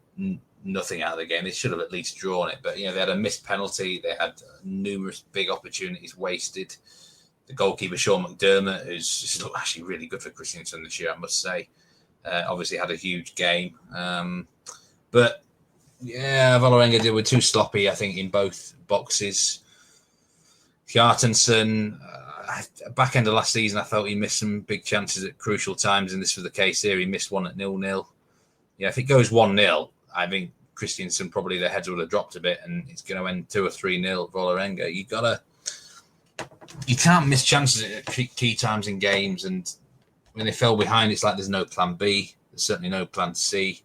nothing out of the game. They should have at least drawn it, but they had a missed penalty. They had numerous big opportunities wasted. The goalkeeper Sean McDermott, who's actually really good for Christiansen this year, I must say, obviously had a huge game. But yeah, Vålerenga were too sloppy, I think, in both boxes. Kjartansson, back end of last season, I felt he missed some big chances at crucial times, and this was the case here. He missed one at 0-0. If it goes 1-0, I think Christiansen probably their heads would have dropped a bit, and it's going to end 2 or 3-0 Vålerenga. You can't miss chances at key times in games, and when they fell behind, it's like there's no plan B. There's certainly no plan C.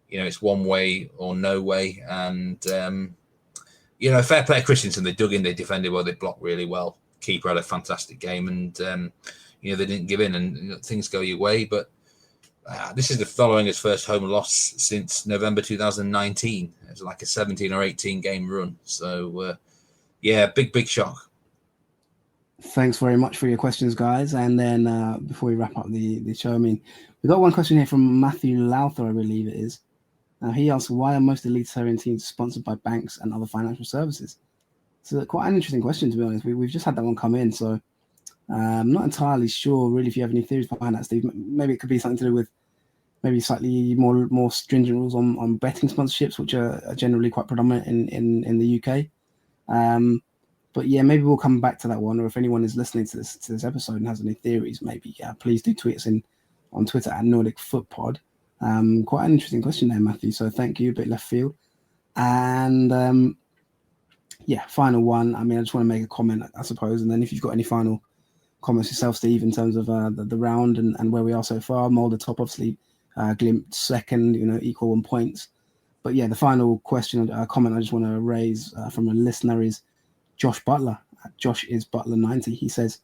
It's one way or no way. And, fair play to Christiansen. They dug in, they defended well, they blocked really well. Keeper had a fantastic game, and, they didn't give in, and things go your way. But this is the Vålerenga's first home loss since November 2019. It was like a 17 or 18 game run. So, big shock. Thanks very much for your questions, guys. And then before we wrap up the show, I mean, we got one question here from Matthew Lowther, I believe it is. He asks, why are most elitarian teams sponsored by banks and other financial services? It's quite an interesting question, to be honest. We've just had that one come in, so I'm not entirely sure, really, if you have any theories behind that, Steve. Maybe it could be something to do with maybe slightly more stringent rules on betting sponsorships, which are generally quite predominant in the UK. But yeah, maybe we'll come back to that one. Or if anyone is listening to this episode and has any theories, maybe please do tweet us on Twitter at Nordic Foot Pod. Quite an interesting question there, Matthew. So thank you, a bit left field. And final one. I mean, I just want to make a comment, I suppose. And then if you've got any final comments yourself, Steve, in terms of the round and where we are so far. Mulder top, obviously, Glimt second, equal on points. But yeah, the final question, comment I just want to raise from a listener is Josh Butler. Josh is Butler 90. He says,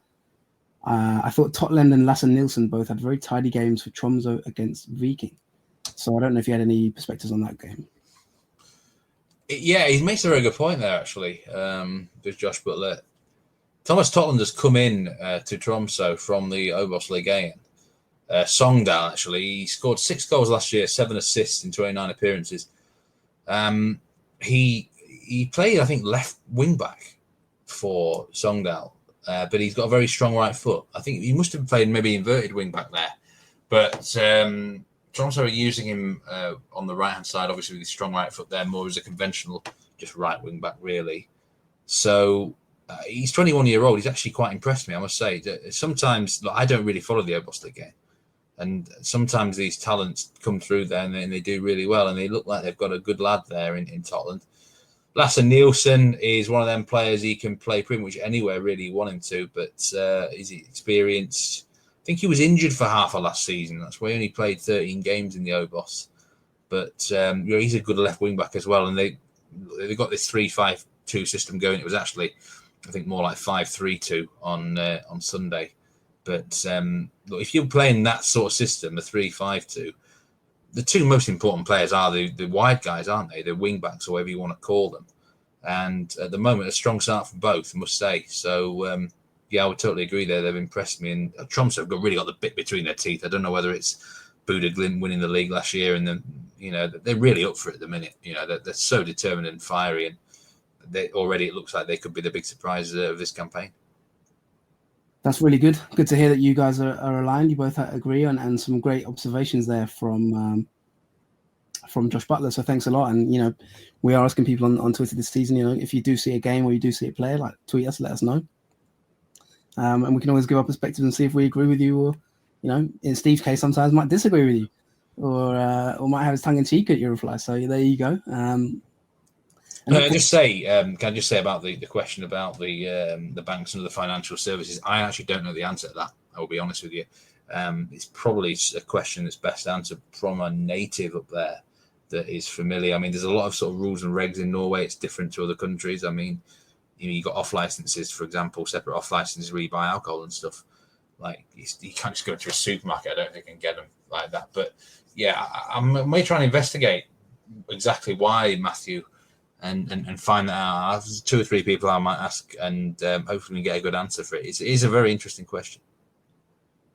I thought Totland and Lasse Nielsen both had very tidy games for Tromsø against Viking. So I don't know if you had any perspectives on that game. Yeah, he makes a very good point there, actually. There's Josh Butler. Thomas Totland has come in to Tromsø from the Obos Ligaen. Sogndal, actually. He scored 6 goals last year, 7 assists in 29 appearances. He played, I think, left wing-back for Sogndal, but he's got a very strong right foot. I think he must have played maybe inverted wing-back there. But Tromsø are using him on the right-hand side, obviously with his strong right foot there, more as a conventional just right wing-back, really. So he's 21-year-old. He's actually quite impressed me, I must say. Sometimes, I don't really follow the Obos Ligaen, and sometimes these talents come through there and they do really well, and they look like they've got a good lad there in Totland. Lasse Nielsen is one of them players. He can play pretty much anywhere, really, you want him to, but is he experienced? I think he was injured for half of last season. That's why he only played 13 games in the Obos. But he's a good left wing back as well. And they got this 3-5-2 system going. It was actually, I think, more like 5-3-2 on Sunday. But look, if you're playing that sort of system, the 3-5-2, the two most important players are the wide guys, aren't they? The wing backs, or whatever you want to call them. And at the moment, a strong start from both, I must say. So, I would totally agree there. They've impressed me. And Tromsø have really got the bit between their teeth. I don't know whether it's Bodø Glimt winning the league last year, and then, they're really up for it at the minute. They're so determined and fiery, and it looks like they could be the big surprise of this campaign. That's really good. Good to hear that you guys are aligned. You both agree and some great observations there from Josh Butler. So thanks a lot. And, we are asking people on Twitter this season, if you do see a game or you do see a player, tweet us, let us know. And we can always give our perspectives and see if we agree with you, or, in Steve's case, sometimes might disagree with you, or might have his tongue in cheek at your reply. So there you go. Can I just say about the question about the banks and the financial services? I actually don't know the answer to that. I will be honest with you. It's probably a question that's best answered from a native up there that is familiar. I mean, there's a lot of sort of rules and regs in Norway. It's different to other countries. I mean, you got off licenses, for example, separate off licenses where you buy alcohol and stuff. Like, you can't just go to a supermarket, I don't think, and get them like that. But yeah, I may try and investigate exactly why, Matthew, and find that out. There's 2 or 3 people I might ask, and hopefully we get a good answer for it. It is a very interesting question.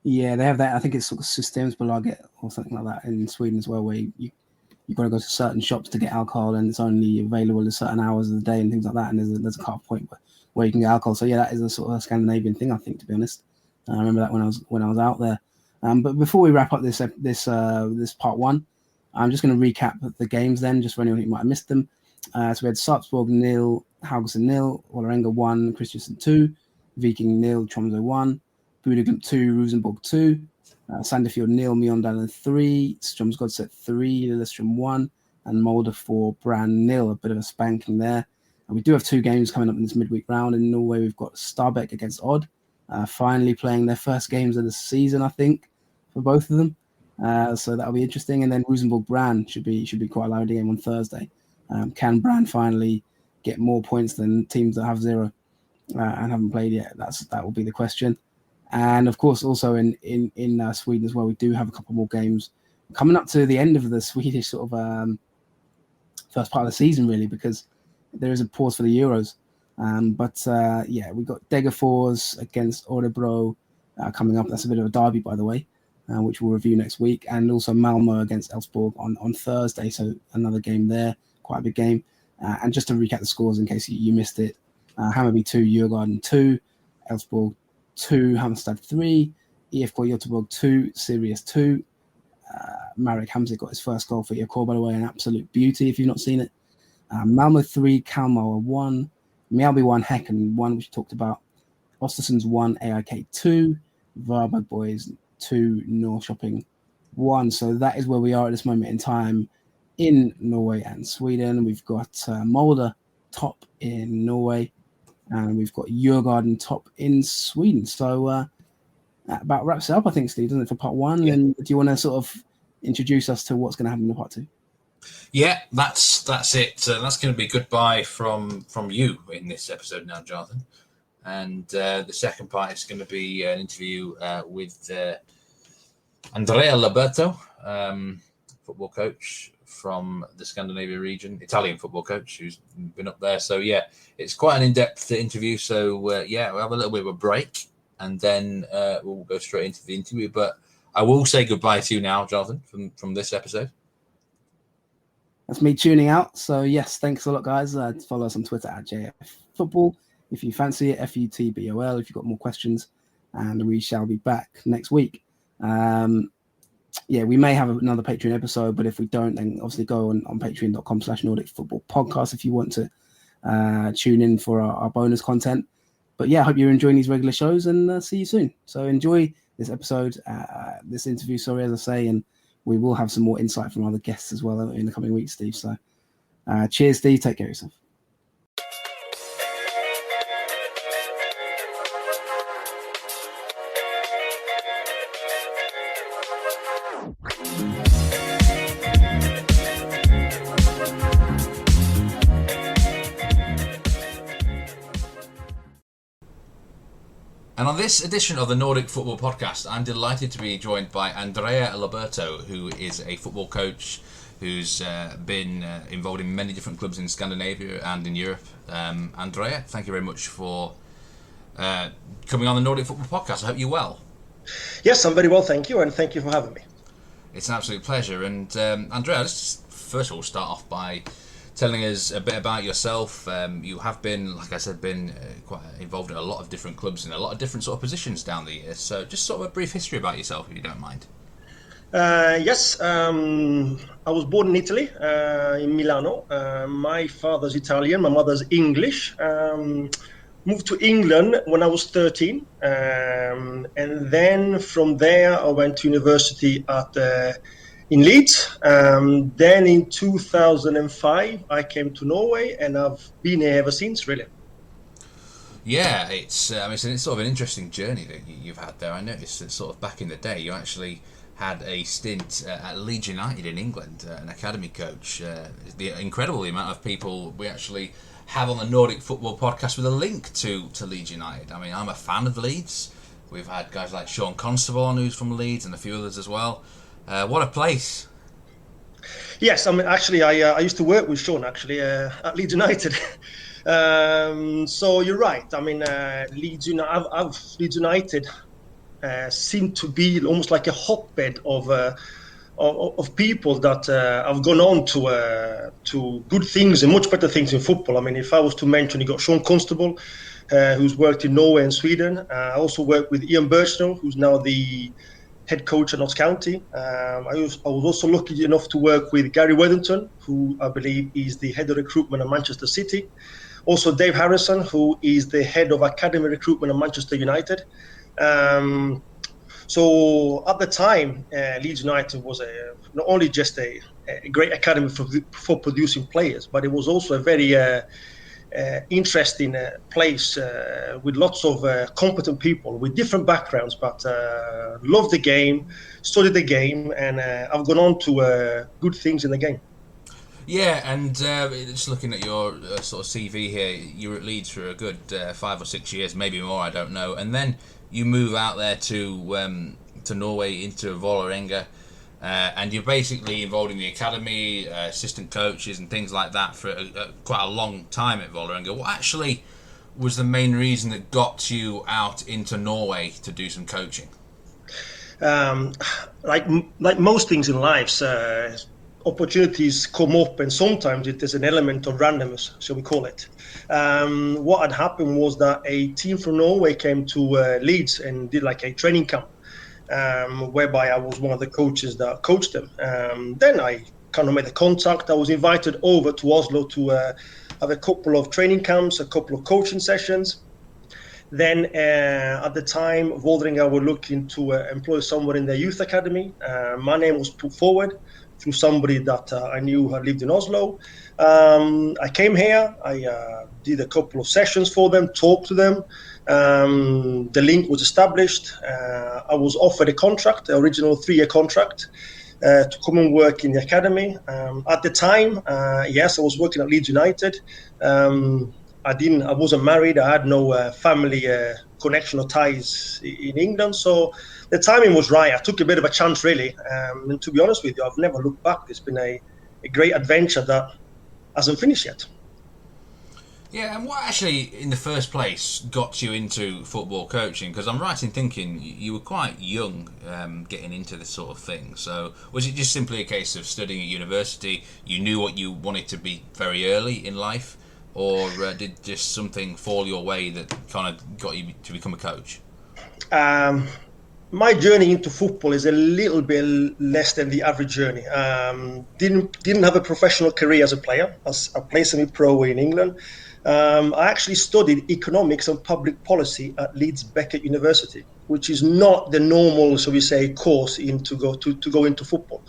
Yeah, they have that. I think it's sort of Systembolaget or something like that in Sweden as well, where you've got to go to certain shops to get alcohol, and it's only available at certain hours of the day and things like that. And there's a cut-off point where you can get alcohol. So yeah, that is a sort of Scandinavian thing, I think, to be honest. I remember that when I was out there. But before we wrap up this part 1, I'm just going to recap the games then, just for anyone who might have missed them. So we had Sarpsborg 0, Haugesund 0, Vålerenga 1, Kristiansand 2, Viking 0, Tromsø 1, Bodø Glimt 2, Rosenborg 2, Sandefjord 0, Mjøndalen 3, Strømsgodset 3, Lillestrøm 1, and Molde 4, Brann 0. A bit of a spanking there. And we do have 2 games coming up in this midweek round. In Norway, we've got Stabæk against Odd, finally playing their first games of the season, I think, for both of them. So that'll be interesting. And then Rosenborg Brann should be quite a lively game on Thursday. Can Brann finally get more points than teams that have 0 and haven't played yet? That will be the question. And of course, also in Sweden as well, we do have a couple more games coming up to the end of the Swedish sort of first part of the season, really, because there is a pause for the Euros. Yeah, we've got Degerfors against Örebro coming up. That's a bit of a derby, by the way, which we'll review next week. And also Malmo against Elfsborg on Thursday. So another game there, quite a big game. And just to recap the scores in case you missed it, Hammarby 2, Djurgården 2, Elfsborg 2, Halmstad 3, IFK Göteborg 2, Sirius 2. Marek Hamzik got his first goal for IFK, by the way, an absolute beauty if you've not seen it. Malmo 3, Kalmar 1, Mjällby 1, Häcken 1, which we talked about. Östersunds 1, AIK 2, Varberg Boys 2, Norrköping 1. So that is where we are at this moment in time in Norway and Sweden. We've got Molde top in Norway, and we've got Djurgården top in Sweden. So that about wraps it up, I think, Steve, doesn't it, for part one? Yeah. And do you want to sort of introduce us to what's going to happen in part two? Yeah, that's it. That's going to be goodbye from you in this episode now, Jonathan. And the second part is going to be an interview with Andrea Loberto, football coach from the Scandinavian region, Italian football coach who's been up there. So, yeah, it's quite an in-depth interview. So, we'll have a little bit of a break and then we'll go straight into the interview. But I will say goodbye to you now, Jonathan, from this episode. That's me tuning out. So, yes, thanks a lot, guys. Follow us on Twitter at JFFootball if you fancy it, FUTBOL if you've got more questions. And we shall be back next week. We may have another Patreon episode, but if we don't, then obviously go on patreon.com/Nordic Football Podcast if you want to tune in for our bonus content. But yeah, I hope you're enjoying these regular shows and see you soon. So enjoy this episode, this interview, as I say, and we will have some more insight from other guests as well in the coming weeks, Steve. So cheers, Steve. Take care of yourself. And on this edition of the Nordic Football Podcast, I'm delighted to be joined by Andrea Alberto, who is a football coach who's been involved in many different clubs in Scandinavia and in Europe. Andrea, thank you very much for coming on the Nordic Football Podcast. I hope you're well. Yes, I'm very well, thank you, and thank you for having me. It's an absolute pleasure. And Andrea, let's just first of all start off by telling us a bit about yourself. You have been, like I said, quite involved in a lot of different clubs in a lot of different sort of positions down the years. So just sort of a brief history about yourself, if you don't mind. Yes, I was born in Italy, in Milano. My father's Italian, my mother's English. Moved to England when I was 13. And then from there, I went to university in Leeds. Then in 2005, I came to Norway, and I've been here ever since, really. Yeah, it's sort of an interesting journey that you've had there. I noticed that sort of back in the day, you actually had a stint at Leeds United in England, an academy coach. The incredible amount of people we actually have on the Nordic Football Podcast with a link to Leeds United. I mean, I'm a fan of Leeds. We've had guys like Sean Constable on who's from Leeds and a few others as well. What a place. Yes, I mean, actually, I used to work with Sean, actually, at Leeds United. So you're right. I mean, Leeds United seem to be almost like a hotbed of people that have gone on to good things and much better things in football. I mean, if I was to mention, you got Sean Constable, who's worked in Norway and Sweden. I also worked with Ian Birchnell, who's now the head coach at Notts County. I was also lucky enough to work with Gary Worthington, who I believe is the head of recruitment at Manchester City. Also Dave Harrison, who is the head of academy recruitment at Manchester United. So at the time, Leeds United was not only just a great academy for producing players, but it was also a very interesting place with lots of competent people with different backgrounds, but love the game, study the game, and I've gone on to good things in the game. Yeah, and just looking at your sort of CV here, you were at Leeds for a good 5 or 6 years, maybe more, I don't know, and then you move out there to Norway, into Vålerenga, and you're basically involved in the academy, assistant coaches and things like that for quite a long time at Vålerenga. was the main reason that got you out into Norway to do some coaching? Like most things in life, opportunities come up, and sometimes there's an element of randomness, shall we call it. What had happened was that a team from Norway came to Leeds and did like a training camp, whereby I was one of the coaches that coached them. Then I kind of made the contact. I was invited over to Oslo to have a couple of training camps, a couple of coaching sessions. Then at the time, Vålerenga were looking to employ someone in their youth academy. My name was put forward through somebody that I knew had lived in Oslo. I came here, I did a couple of sessions for them, talked to them. The link was established. I was offered a contract, the original 3-year contract, to come and work in the academy. At the time, yes, I was working at Leeds United. I wasn't married. I had no family connection or ties in England. So the timing was right. I took a bit of a chance, really. And to be honest with you, I've never looked back. It's been a great adventure that hasn't finished yet. Yeah, and what actually, in the first place, got you into football coaching? Because I'm right in thinking you were quite young getting into this sort of thing. So was it just simply a case of studying at university? You knew what you wanted to be very early in life? Or did just something fall your way that kind of got you to become a coach? My journey into football is a little bit less than the average journey. Didn't have a professional career as a player. I played semi-pro in England. I actually studied economics and public policy at Leeds Beckett University, which is not the normal, so we say, course to go into football.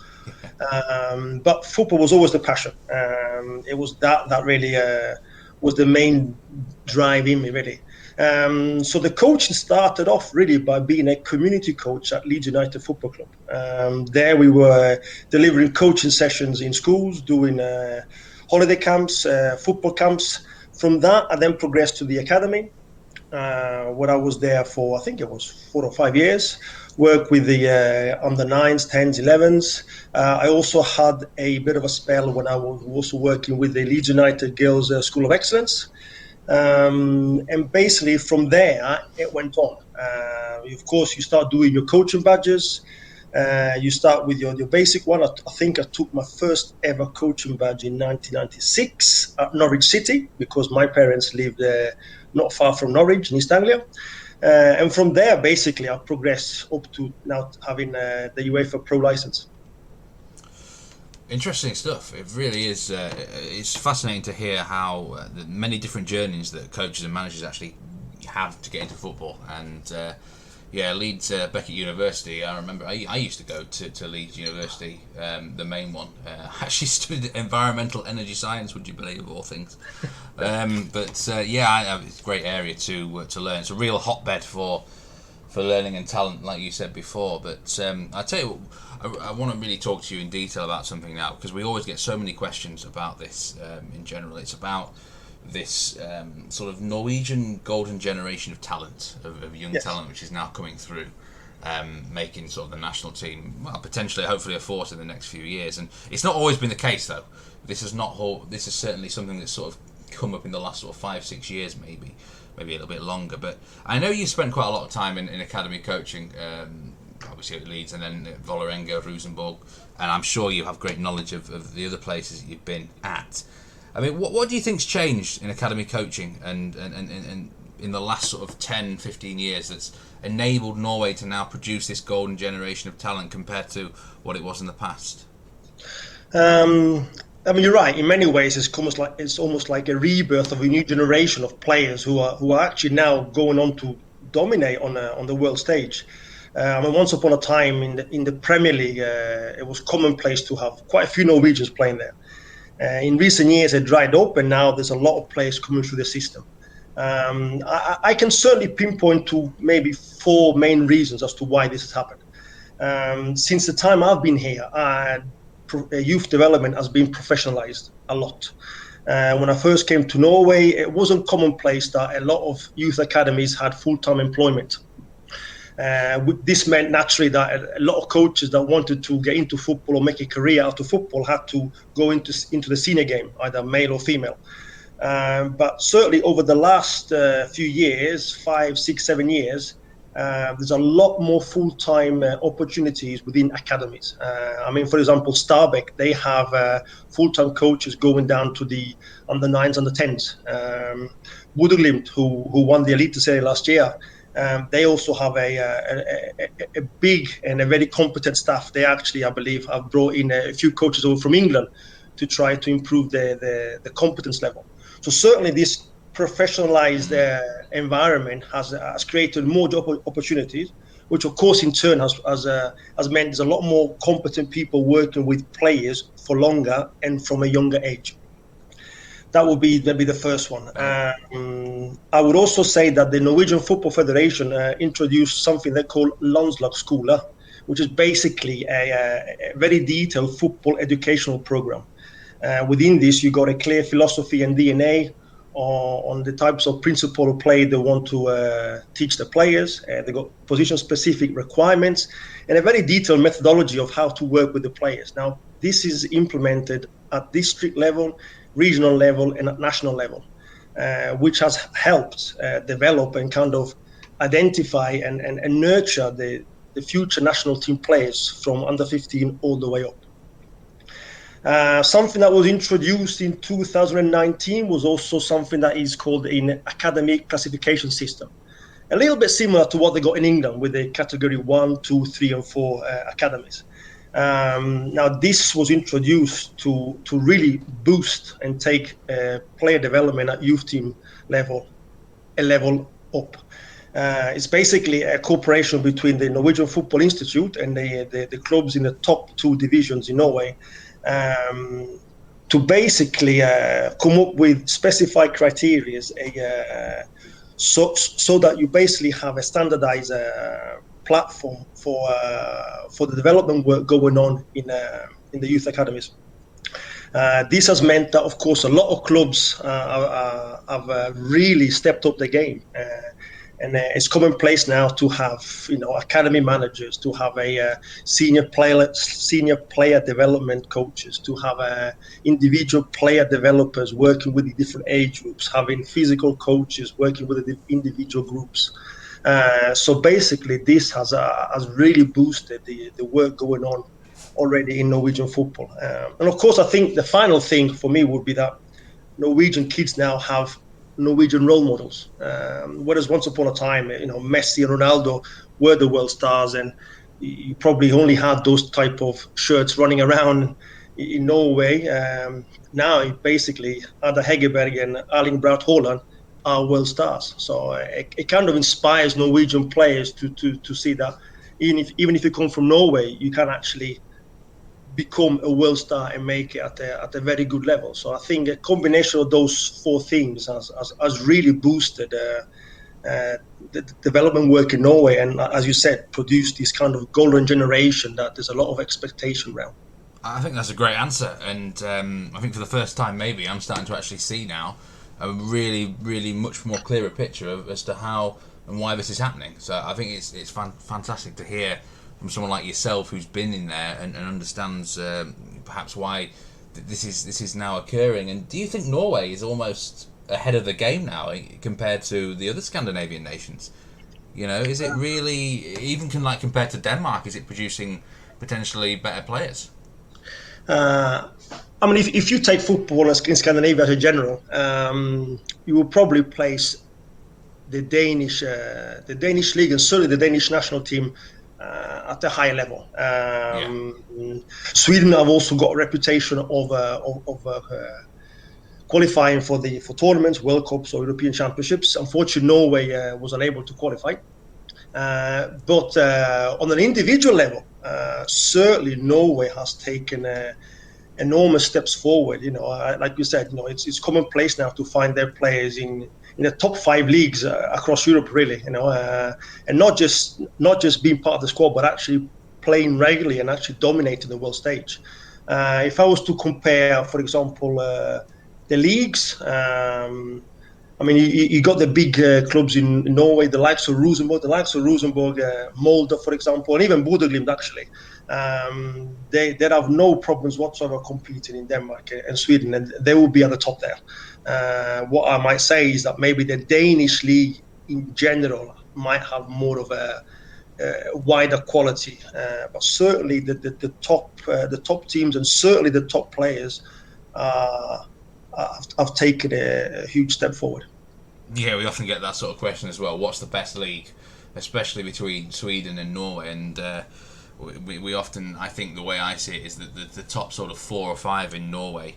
But football was always the passion. It was that really was the main drive in me, really. So the coaching started off really by being a community coach at Leeds United Football Club. There we were delivering coaching sessions in schools, doing holiday camps, football camps. From that, I then progressed to the academy, where I was there for, I think it was 4 or 5 years, worked with the under 9s, 10s, 11s. I also had a bit of a spell when I was also working with the Leeds United Girls School of Excellence. And basically from there, it went on. Of course, you start doing your coaching badges. You start with your basic one. I think I took my first ever coaching badge in 1996 at Norwich City, because my parents lived not far from Norwich in East Anglia. And from there, basically, I progressed up to now having the UEFA Pro license. Interesting stuff. It really is. It's fascinating to hear how the many different journeys that coaches and managers actually have to get into football. And Leeds Beckett University. I remember I used to go to Leeds University, the main one. I actually studied environmental energy science. Would you believe, of all things? It's a great area to learn. It's a real hotbed for learning and talent, like you said before. But I tell you what, I want to really talk to you in detail about something now, because we always get so many questions about this in general. It's about this sort of Norwegian golden generation of talent, of young talent, which is now coming through, making sort of the national team, well, potentially, hopefully, a force in the next few years. And it's not always been the case, though. This is certainly something that's sort of come up in the last sort of 5-6 years, maybe a little bit longer. But I know you spent quite a lot of time in academy coaching, obviously at Leeds and then at Vålerenga, Rosenborg, and I'm sure you have great knowledge of the other places that you've been at. I mean, what do you think's changed in academy coaching and in the last sort of 10, 15 years that's enabled Norway to now produce this golden generation of talent compared to what it was in the past? I mean, you're right. In many ways, it's almost like a rebirth of a new generation of players who are actually now going on to dominate on the world stage. I mean, once upon a time in the Premier League, it was commonplace to have quite a few Norwegians playing there. In recent years, it dried up, and now there's a lot of players coming through the system. I can certainly pinpoint to maybe 4 main reasons as to why this has happened. Since the time I've been here, youth development has been professionalized a lot. When I first came to Norway, it wasn't commonplace that a lot of youth academies had full-time employment. This meant naturally that a lot of coaches that wanted to get into football or make a career out of football had to go into the senior game, either male or female. But certainly over the last few years, 5, 6, 7 years, there's a lot more full-time opportunities within academies. I mean, for example, Stabæk, they have full-time coaches going down to the under 9s, under 10s. Bodø/Glimt, who won the Elite Series last year, they also have a big and a very competent staff. They actually, I believe, have brought in a few coaches over from England to try to improve the competence level. So certainly this professionalized environment has created more job opportunities, which of course in turn has meant there's a lot more competent people working with players for longer and from a younger age. That would be the first one. I would also say that the Norwegian Football Federation introduced something they call Landslagsskole, which is basically a very detailed football educational program. Within this, you got a clear philosophy and DNA on the types of principle of play they want to teach the players. They got position-specific requirements and a very detailed methodology of how to work with the players. Now, this is implemented at district level, regional level, and at national level, which has helped develop and kind of identify and nurture the future national team players from under 15 all the way up. Something that was introduced in 2019 was also something that is called an academic classification system. A little bit similar to what they got in England with the category 1, 2, 3, and 4 academies. Now, this was introduced to really boost and take player development at youth team level a level up. It's basically a cooperation between the Norwegian Football Institute and the clubs in the top 2 divisions in Norway, to basically come up with specified criteria, so that you basically have a standardized platform for the development work going on in the youth academies. This has meant that, of course, a lot of clubs have really stepped up the game. And it's commonplace now to have, academy managers, to have a senior player development coaches, to have individual player developers working with the different age groups, having physical coaches working with the individual groups. So basically, this has really boosted the work going on already in Norwegian football. And of course, I think the final thing for me would be that Norwegian kids now have Norwegian role models, whereas once upon a time, Messi and Ronaldo were the world stars, and you probably only had those type of shirts running around in Norway. Now, basically, Ada Hegerberg and Erling Braut Haaland are world stars. So it kind of inspires Norwegian players to see that even if you come from Norway, you can actually become a world star and make it at a very good level. So I think a combination of those 4 things has really boosted the development work in Norway, and as you said, produced this kind of golden generation that there's a lot of expectation around. I think that's a great answer, and I think for the first time maybe I'm starting to actually see now a really, really much more clearer picture as to how and why this is happening. So I think it's fantastic to hear from someone like yourself who's been in there and understands perhaps why this is now occurring. And do you think Norway is almost ahead of the game now compared to the other Scandinavian nations? Is it really, even compared to Denmark, is it producing potentially better players? I mean, if you take football in Scandinavia as a general, you will probably place the Danish league and certainly the Danish national team at a higher level. Sweden have also got a reputation of qualifying for tournaments, World Cups or European Championships. Unfortunately, Norway was unable to qualify. But on an individual level, certainly Norway has taken enormous steps forward. Like you said, it's commonplace now to find their players in the top 5 leagues across Europe, really. And not just being part of the squad, but actually playing regularly and actually dominating the world stage. If I was to compare, for example, the leagues, I mean, you got the big clubs in Norway, the likes of Rosenborg, Molde, for example, and even Bodø/Glimt, actually. They have no problems whatsoever competing in Denmark and Sweden, and they will be at the top there. What I might say is that maybe the Danish league in general might have more of a wider quality, but certainly the top teams and certainly the top players have taken a huge step forward. Yeah, we often get that sort of question as well. What's the best league, especially between Sweden and Norway? And we often, I think the way I see it is that the top sort of 4 or 5 in Norway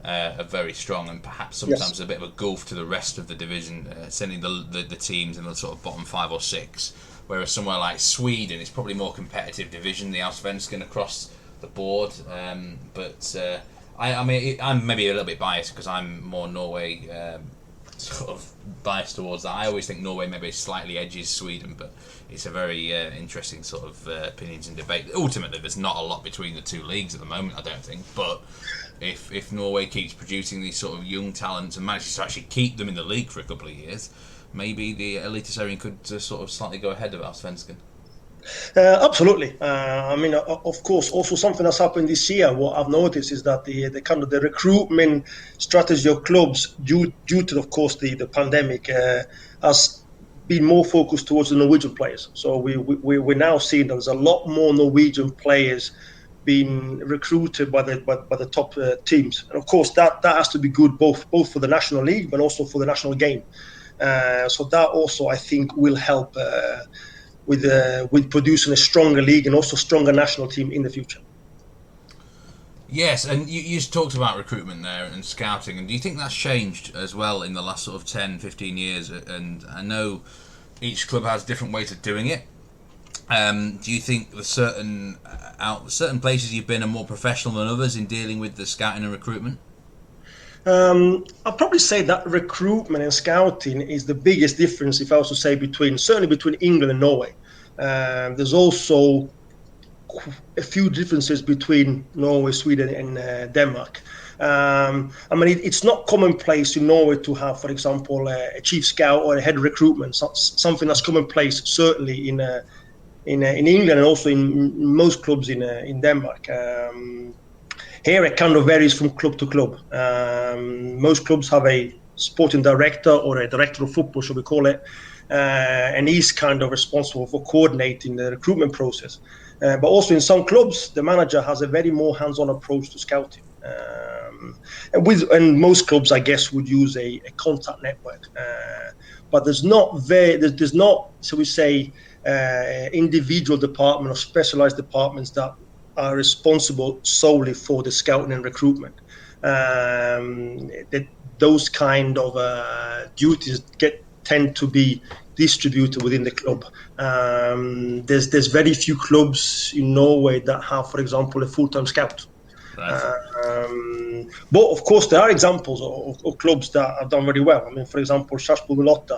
are very strong, and perhaps sometimes a bit of a gulf to the rest of the division, sending the teams in the sort of bottom 5 or 6. Whereas somewhere like Sweden, it's probably more competitive division, the Allsvenakan across the board. But I mean, I'm maybe a little bit biased because I'm more Norway sort of biased towards that. I always think Norway maybe slightly edges Sweden, but it's a very interesting sort of opinions and debate. Ultimately, there's not a lot between the two leagues at the moment, I don't think. But if Norway keeps producing these sort of young talents and manages to actually keep them in the league for a couple of years, maybe the Eliteserien could sort of slightly go ahead of Allsvenskan. Absolutely. I mean, of course, also something that's happened this year, what I've noticed is that the kind of the recruitment strategy of clubs due to, of course, the pandemic has been more focused towards the Norwegian players. So we're now seeing there's a lot more Norwegian players being recruited by the top teams. And of course, that has to be good both for the national league, but also for the national game. So that also, I think, will help with producing a stronger league and also stronger national team in the future. Yes, and you just talked about recruitment there and scouting, and do you think that's changed as well in the last sort of 10, 15 years? And I know each club has different ways of doing it. Do you think the certain places you've been are more professional than others in dealing with the scouting and recruitment? I'll probably say that recruitment and scouting is the biggest difference, if I was to say, certainly between England and Norway. There's also a few differences between Norway, Sweden, and Denmark. I mean, it's not commonplace in Norway to have, for example, a chief scout or a head of recruitment. Something that's commonplace certainly in England and also in most clubs in Denmark. Here it kind of varies from club to club. Most clubs have a sporting director or a director of football, shall we call it, and he's kind of responsible for coordinating the recruitment process. But also in some clubs, the manager has a very more hands-on approach to scouting. And most clubs, I guess, would use a contact network. But there's not, so we say, individual department or specialized departments that are responsible solely for the scouting and recruitment. Those kind of duties tend to be distributed within the club. There's very few clubs in Norway that have, for example, a full-time scout. But of course, there are examples of clubs that have done very well. I mean, for example, Sarpsborg 08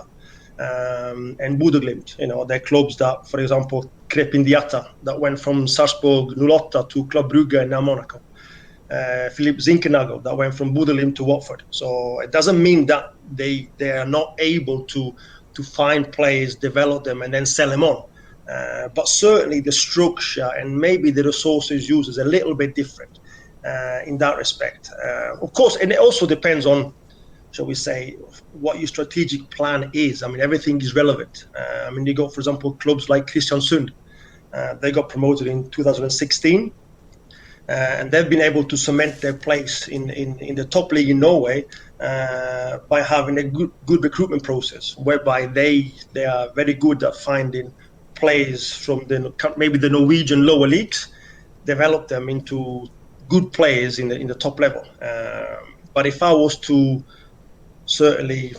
and Bodø Glimt. You know, they're clubs that, for example, Crepin Diatta, that went from Sarpsborg 08 to Club Brugge and now Monaco. Philippe Zinkernagel, that went from Bodø Glimt to Watford. So it doesn't mean that they are not able to find players, develop them, and then sell them on. But certainly the structure and maybe the resources used is a little bit different in that respect. Of course, and it also depends on, shall we say, what your strategic plan is. I mean, everything is relevant. I mean, you got, for example, clubs like Kristiansund. They got promoted in 2016. And they've been able to cement their place in the top league in Norway by having a good recruitment process, whereby they are very good at finding players from maybe the Norwegian lower leagues, develop them into good players in the top level. But if I was to certainly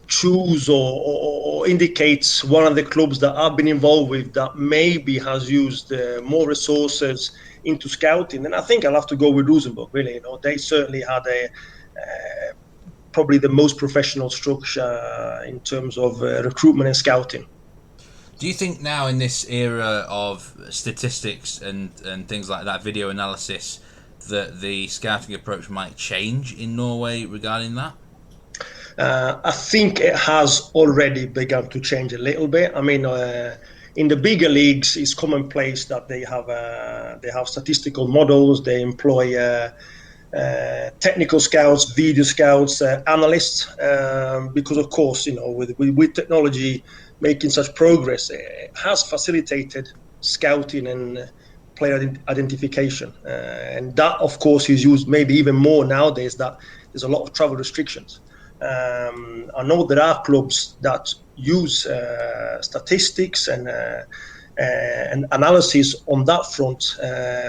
choose or indicates one of the clubs that I've been involved with that maybe has used more resources into scouting, and I think I'll have to go with Rosenborg. Really, you know, they certainly had probably the most professional structure in terms of recruitment and scouting. Do you think now in this era of statistics and things like that, video analysis, that the scouting approach might change in Norway regarding that? I think it has already begun to change a little bit. I mean, in the bigger leagues, it's commonplace that they have statistical models. They employ technical scouts, video scouts, analysts, because of course, with technology making such progress, it has facilitated scouting and player identification, and that of course is used maybe even more nowadays that there's a lot of travel restrictions. I know there are clubs that use statistics and analysis on that front,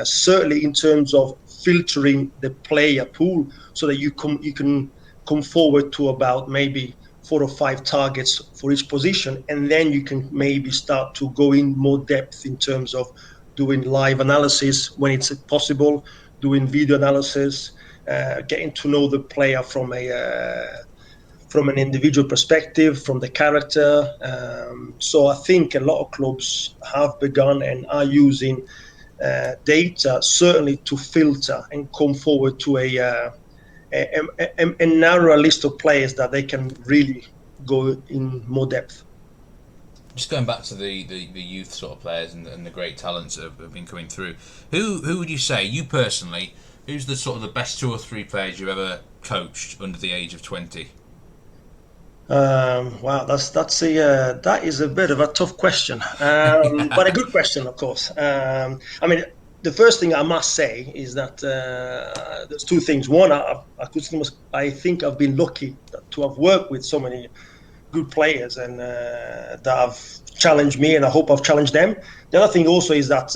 certainly in terms of filtering the player pool, so that you can come forward to about maybe 4 or 5 targets for each position, and then you can maybe start to go in more depth in terms of doing live analysis when it's possible, doing video analysis, getting to know the player from an individual perspective, from the character. So I think a lot of clubs have begun and are using data certainly to filter and come forward to a narrower list of players that they can really go in more depth. Just going back to the youth sort of players and the great talents that have been coming through, who would you say, you personally, who's the sort of the best 2 or 3 players you've ever coached under the age of 20? Wow, that is a bit of a tough question, but a good question, of course. I mean, the first thing I must say is that there's 2 things. One, I think I've been lucky to have worked with so many good players and that have challenged me, and I hope I've challenged them. The other thing also is that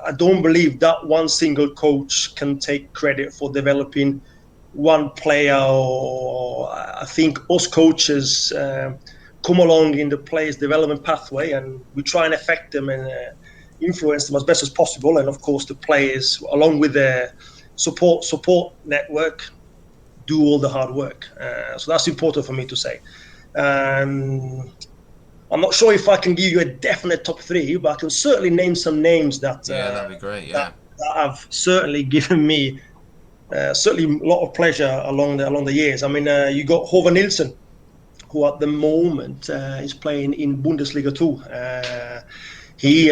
I don't believe that one single coach can take credit for developing one player, or I think us coaches come along in the players' development pathway, and we try and affect them and influence them as best as possible. And of course, the players, along with their support network, do all the hard work. So that's important for me to say. I'm not sure if I can give you a definite top 3, but I can certainly name some names that that'd be great. Yeah, that have certainly given me certainly a lot of pleasure along the years. I mean, you got Håvard Nilsson, who at the moment is playing in Bundesliga 2. He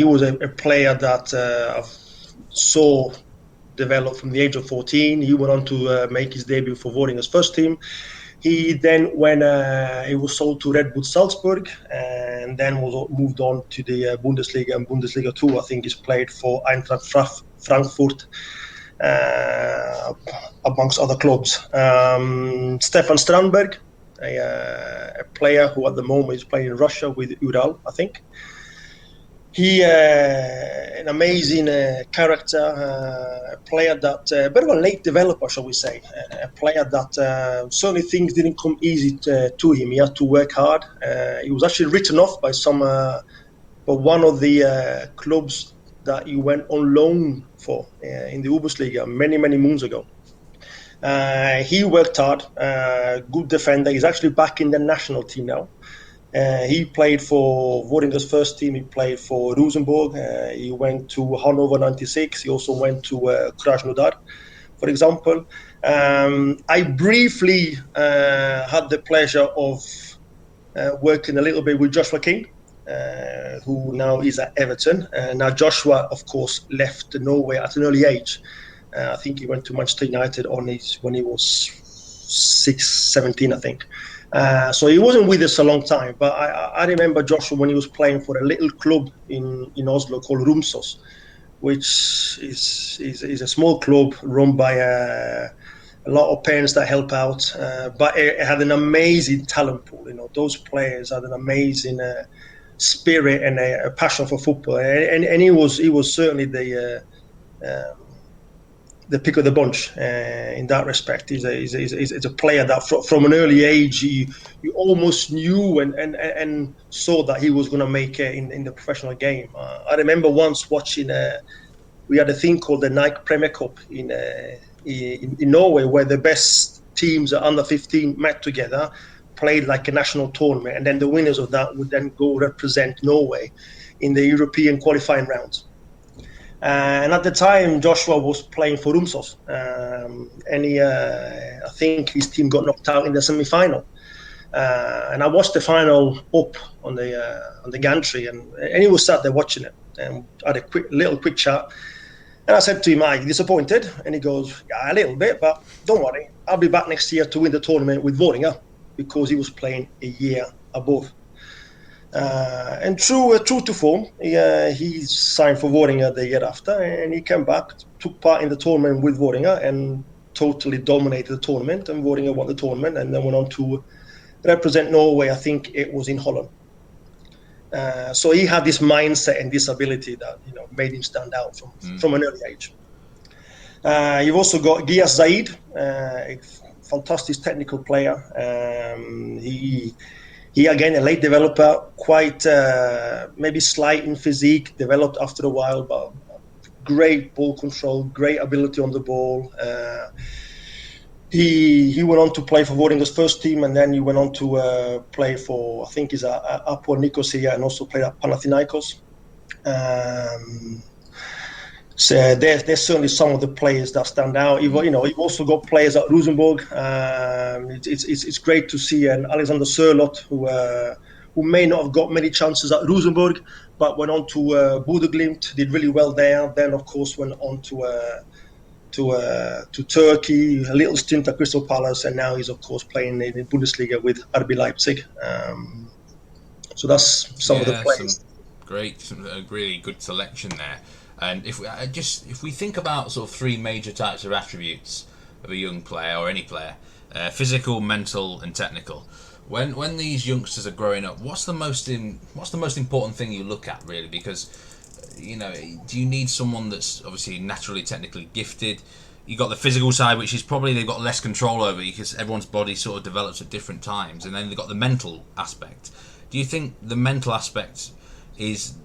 was a player that I saw develop from the age of 14. He went on to make his debut for Vålerenga's first team. He then, when he was sold to Red Bull Salzburg, and then was moved on to the Bundesliga and Bundesliga 2. I think he's played for Eintracht Frankfurt, amongst other clubs. Stefan Stromberg, a player who at the moment is playing in Russia with Ural, I think. He an amazing character, a player that a bit of a late developer, shall we say, a player that certainly things didn't come easy to him. He had to work hard. He was actually written off by one of the clubs that he went on loan for in the Bundesliga many moons ago. He worked hard, good defender. He's actually back in the national team now. He played for Vålerenga's first team. He played for Rosenborg. He went to Hannover 96. He also went to Krasnodar, for example. I briefly had the pleasure of working a little bit with Joshua King, who now is at Everton. Now Joshua, of course, left Norway at an early age. I think he went to Manchester United when he was 17, I think. So he wasn't with us a long time, but I remember Joshua when he was playing for a little club in Oslo called Romsås, which is a small club run by a lot of parents that help out, but it had an amazing talent pool. Those players had an amazing spirit and a passion for football, and he was certainly the pick of the bunch in that respect. He's a player that from an early age you almost knew and saw that he was going to make it in the professional game. I remember once watching we had a thing called the Nike Premier Cup in Norway, where the best teams at under 15 met together, played like a national tournament, and then the winners of that would then go represent Norway in the European qualifying rounds. And at the time, Joshua was playing for Romsås, and I think his team got knocked out in the semi-final. And I watched the final up on the gantry, and he was sat there watching it, and had a quick chat. And I said to him, "Are you disappointed?" And he goes, "Yeah, a little bit, but don't worry. I'll be back next year to win the tournament with Vålerenga," because he was playing a year above. And true to form, he signed for Vålerenga the year after, and he came back, took part in the tournament with Vålerenga, and totally dominated the tournament. And Vålerenga won the tournament, and then went on to represent Norway. I think it was in Holland. So he had this mindset and this ability that made him stand out from an early age. You've also got Giyas Zaid, a fantastic technical player. He again a late developer, quite maybe slight in physique, developed after a while, but great ball control, great ability on the ball. He went on to play for Vålerenga's first team, and then he went on to play for, I think, Apoel Nicosia, and also played at Panathinaikos. So there's certainly some of the players that stand out. You've also got players at Rosenborg. It's great to see Alexander Sørloth, who may not have got many chances at Rosenborg, but went on to Bodø/Glimt, did really well there. Then, of course, went on to Turkey, a little stint at Crystal Palace, and now he's, of course, playing in the Bundesliga with RB Leipzig. So that's some of the players. A really good selection there. And if we think about sort of three major types of attributes of a young player or any player, physical, mental, and technical. When these youngsters are growing up, what's the most important thing you look at, really? Because do you need someone that's obviously naturally technically gifted? You got the physical side, which is probably they've got less control over because everyone's body sort of develops at different times, and then they've got the mental aspect. Do you think the mental aspect is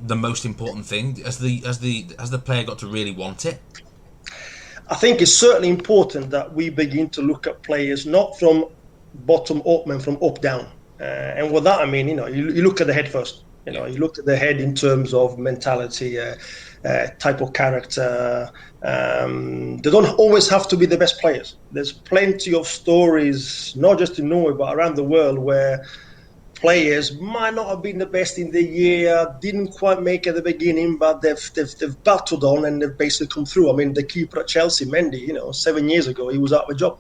the most important thing? Has the player got to really want it? I think it's certainly important that we begin to look at players not from bottom up, and from up down. And with that, I mean, you look at the head first. You look at the head in terms of mentality, type of character. They don't always have to be the best players. There's plenty of stories, not just in Norway, but around the world, where players might not have been the best in the year, didn't quite make it at the beginning, but they've battled on and they've basically come through. I mean, the keeper at Chelsea, Mendy, 7 years ago, he was out of a job,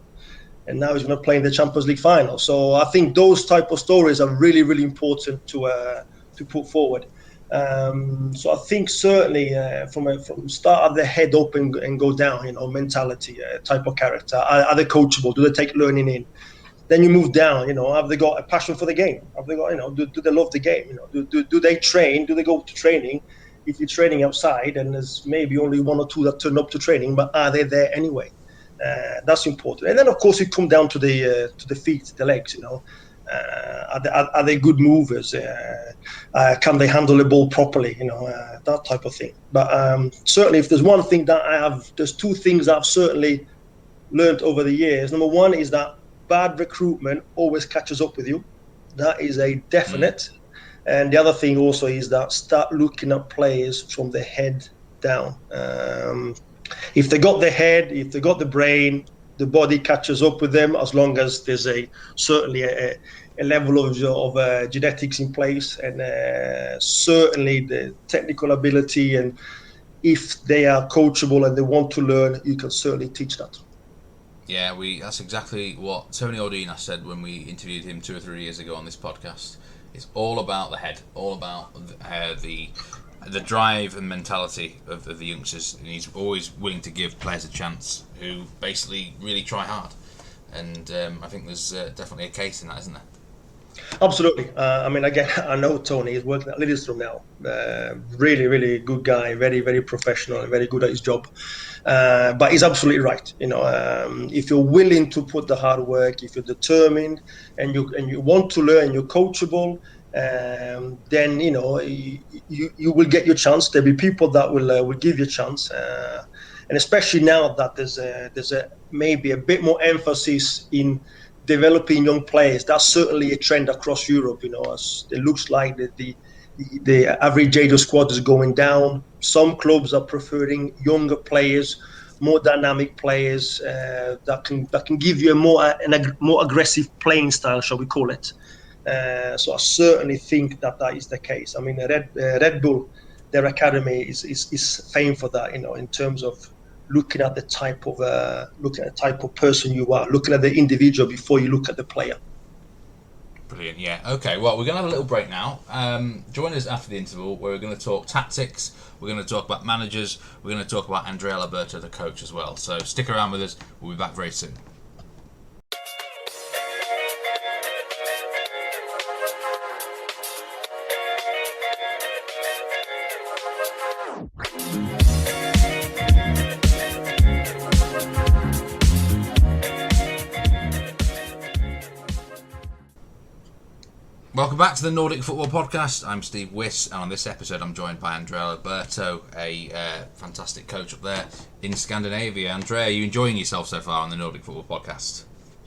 and now he's going to play in the Champions League final. So I think those type of stories are really, really important to put forward. So I think certainly from start at the head up and go down, mentality, type of character. Are they coachable? Do they take learning in? Then you move down, have they got a passion for the game? Have they got, do they love the game? Do they train? Do they go to training? If you're training outside and there's maybe only one or two that turn up to training, but are they there anyway? That's important. And then, of course, you come down to the feet, the legs, Are they good movers? Can they handle the ball properly? That type of thing. But certainly, if there's one thing that there's two things that I've certainly learned over the years. Number one is that bad recruitment always catches up with you. That is a definite. And the other thing also is that start looking at players from the head down. If they got the head, if they got the brain, the body catches up with them, as long as there's certainly a level of genetics in place, and certainly the technical ability. And if they are coachable and they want to learn, you can certainly teach that. Yeah, that's exactly what Tony Ordina said when we interviewed him 2 or 3 years ago on this podcast. It's all about the head, all about the drive and mentality of the youngsters, and he's always willing to give players a chance who basically really try hard. And I think there's definitely a case in that, isn't there? Absolutely. I mean, again, I know Tony is working at Lillestrøm now. Really, really good guy, very, very professional, and very good at his job. But he's absolutely right. If you're willing to put the hard work, if you're determined, and you want to learn, you're coachable, then you will get your chance. There'll be people that will give you a chance, and especially now that there's maybe a bit more emphasis in developing young players. That's certainly a trend across Europe. As it looks like the average age of squad is going down. Some clubs are preferring younger players, more dynamic players that can give you a more aggressive playing style, shall we call it? So I certainly think that is the case. I mean, Red Bull their academy is famed for that, in terms of looking at the type of person you are, looking at the individual before you look at the player. Brilliant, yeah. Okay, well, we're going to have a little break now. Join us after the interval, where we're going to talk tactics, we're going to talk about managers, we're going to talk about Andrea Alberto, the coach, as well. So stick around with us. We'll be back very soon. Welcome back to the Nordic Football Podcast. I'm Steve Wiss, and on this episode I'm joined by Andrea Alberto, a fantastic coach up there in Scandinavia. Andrea, are you enjoying yourself so far on the Nordic Football Podcast?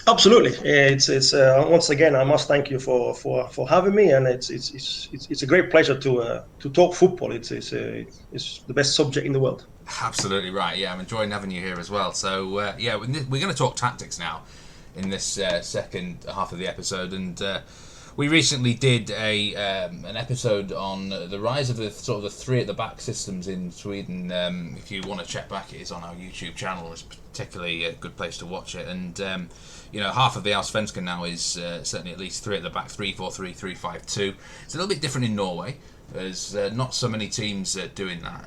Absolutely. It's once again, I must thank you for having me, and it's a great pleasure to talk football. It's the best subject in the world. Absolutely right. Yeah, I'm enjoying having you here as well. So we're going to talk tactics now in this second half of the episode, and we recently did an episode on the rise of the sort of the three at the back systems in Sweden. If you want to check back, it is on our YouTube channel. It's particularly a good place to watch it. And half of the Allsvenakan now is certainly at least three at the back, 3-4-3, 3-5-2. It's a little bit different in Norway. There's not so many teams doing that.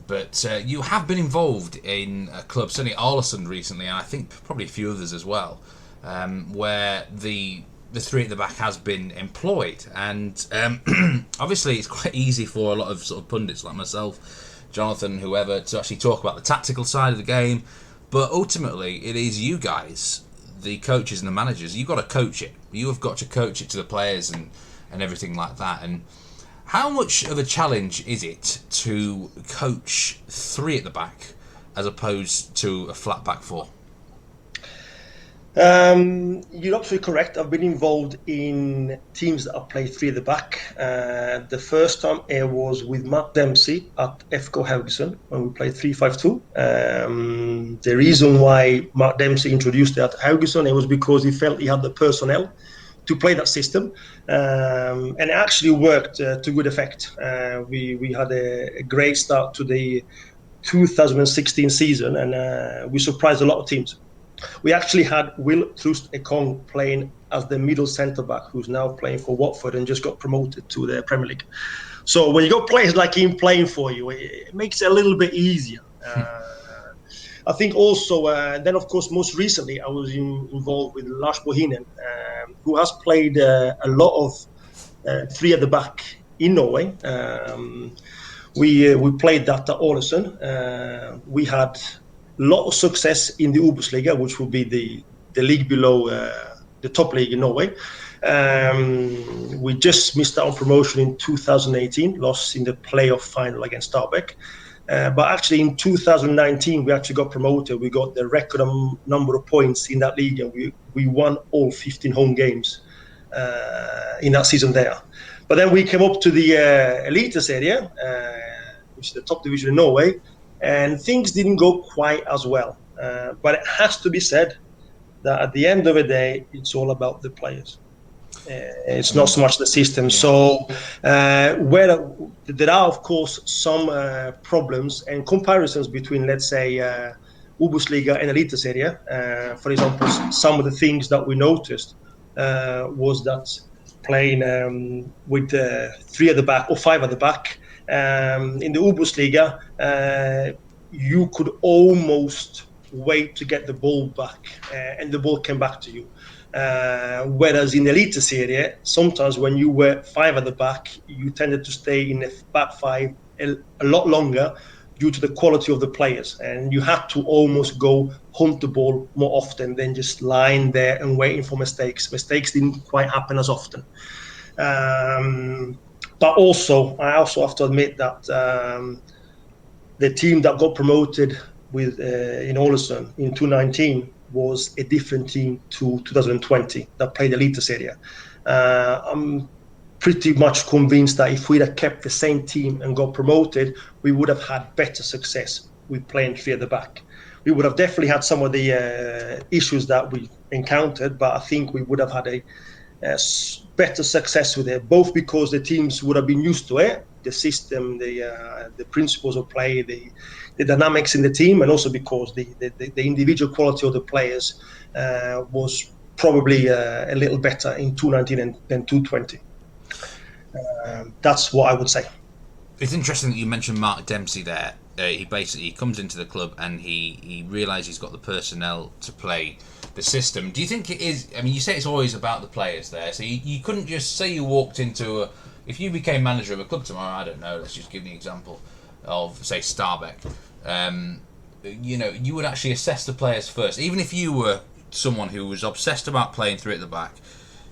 But you have been involved in a club, certainly Allsvenakan recently, and I think probably a few others as well, where the three at the back has been employed, and obviously it's quite easy for a lot of sort of pundits like myself, Jonathan, whoever, to actually talk about the tactical side of the game, but ultimately it is you guys, the coaches and the managers. You've got to coach it. You have got to coach it to the players and everything like that. And how much of a challenge is it to coach three at the back as opposed to a flat back four? You're absolutely correct. I've been involved in teams that have played three at the back. The first time it was with Matt Dempsey at FK Haugesund when we played 3-5-2. The reason why Matt Dempsey introduced it at Haugesund, it was because he felt he had the personnel to play that system, and it actually worked to good effect. We had a great start to the 2016 season, and we surprised a lot of teams. We actually had Will Trust-Ekong playing as the middle centre-back, who's now playing for Watford and just got promoted to the Premier League. So when you got players like him playing for you, it makes it a little bit easier. I think also, then of course, most recently, I was involved with Lars Bohinen, who has played a lot of three at the back in Norway. We played that at Ålesund. We had a lot of success in the Obos-liga, which will be the league below the top league in Norway. We just missed out on promotion in 2018, lost in the playoff final against Stabæk. But actually in 2019, we actually got promoted. We got the record number of points in that league, and we won all 15 home games in that season there. But then we came up to the Eliteserien, which is the top division in Norway, and things didn't go quite as well. But it has to be said that at the end of the day, it's all about the players. It's not so much the system. So where there are, of course, some problems and comparisons between, let's say, Obos-liga and Eliteserien. For example, some of the things that we noticed was that playing with three at the back or five at the back, in the Obos-liga, you could almost wait to get the ball back, and the ball came back to you. Whereas in the Eliteserien, sometimes when you were five at the back, you tended to stay in the back five a lot longer due to the quality of the players, and you had to almost go hunt the ball more often than just lying there and waiting for mistakes. Mistakes didn't quite happen as often. But also, I also have to admit that the team that got promoted with in Ålesund in 2019 was a different team to 2020 that played Eliteserien. I'm pretty much convinced that if we'd have kept the same team and got promoted, we would have had better success with playing three at the back. We would have definitely had some of the issues that we encountered, but I think we would have had better success with it, both because the teams would have been used to it, the system, the principles of play, the dynamics in the team, and also because the individual quality of the players was probably a little better in 219 than 220. That's what I would say. It's interesting that you mentioned Mark Dempsey there. He basically comes into the club and he realises he's got the personnel to play the system. Do you think it is? I mean, you say it's always about the players there, so you couldn't just say you walked into if you became manager of a club tomorrow, I don't know, let's just give the example of, say, Starbek. You would actually assess the players first. Even if you were someone who was obsessed about playing three at the back,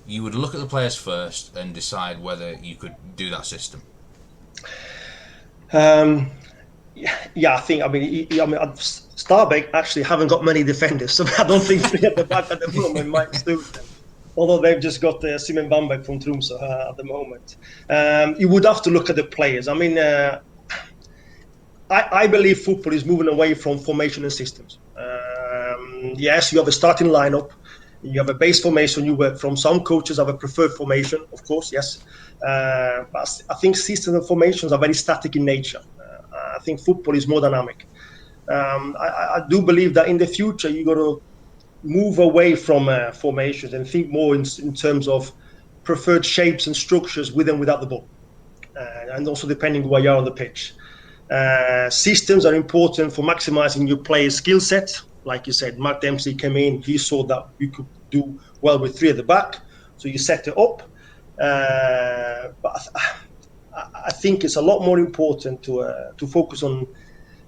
you would look at the players first and decide whether you could do that system. Yeah, I think. I mean, Starbek actually haven't got many defenders, so I don't think three at the back at the moment might suit them. Although they've just got Simen Bamberg from Tromsø at the moment. You would have to look at the players. I mean, I believe football is moving away from formation and systems. Yes, you have a starting lineup. You have a base formation you work from. Some coaches have a preferred formation, of course, yes. But I think systems and formations are very static in nature. I think football is more dynamic. I do believe that in the future you got to move away from formations and think more in terms of preferred shapes and structures with and without the ball, and also depending where you are on the pitch. Systems are important for maximizing your player's skill set. Like you said, Mark Dempsey came in, he saw that you could do well with three at the back, so you set it up. But I think it's a lot more important to focus on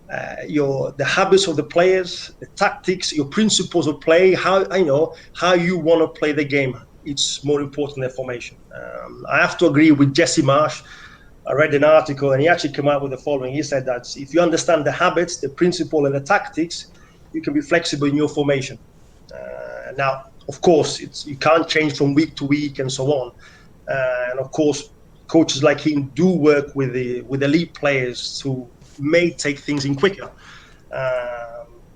the habits of the players, the tactics, your principles of play, how you want to play the game. It's more important than formation. I have to agree with Jesse Marsh. I read an article and he actually came out with the following. He said that if you understand the habits, the principle and the tactics, you can be flexible in your formation. Now, of course, you can't change from week to week and so on. And of course, coaches like him do work with elite players who may take things in quicker.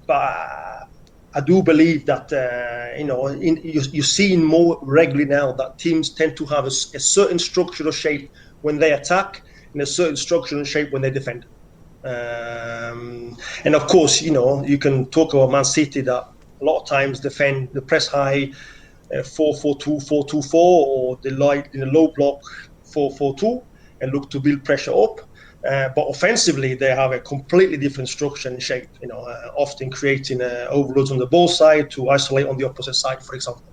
But I do believe that you're seeing more regularly now that teams tend to have a certain structure or shape when they attack and a certain structure and shape when they defend. And of course, you can talk about Man City that a lot of times defend the press high 4-4-2, 4-2-4, or the light in the low block 4-4-2 and look to build pressure up. But offensively, they have a completely different structure and shape, often creating overloads on the ball side to isolate on the opposite side, for example.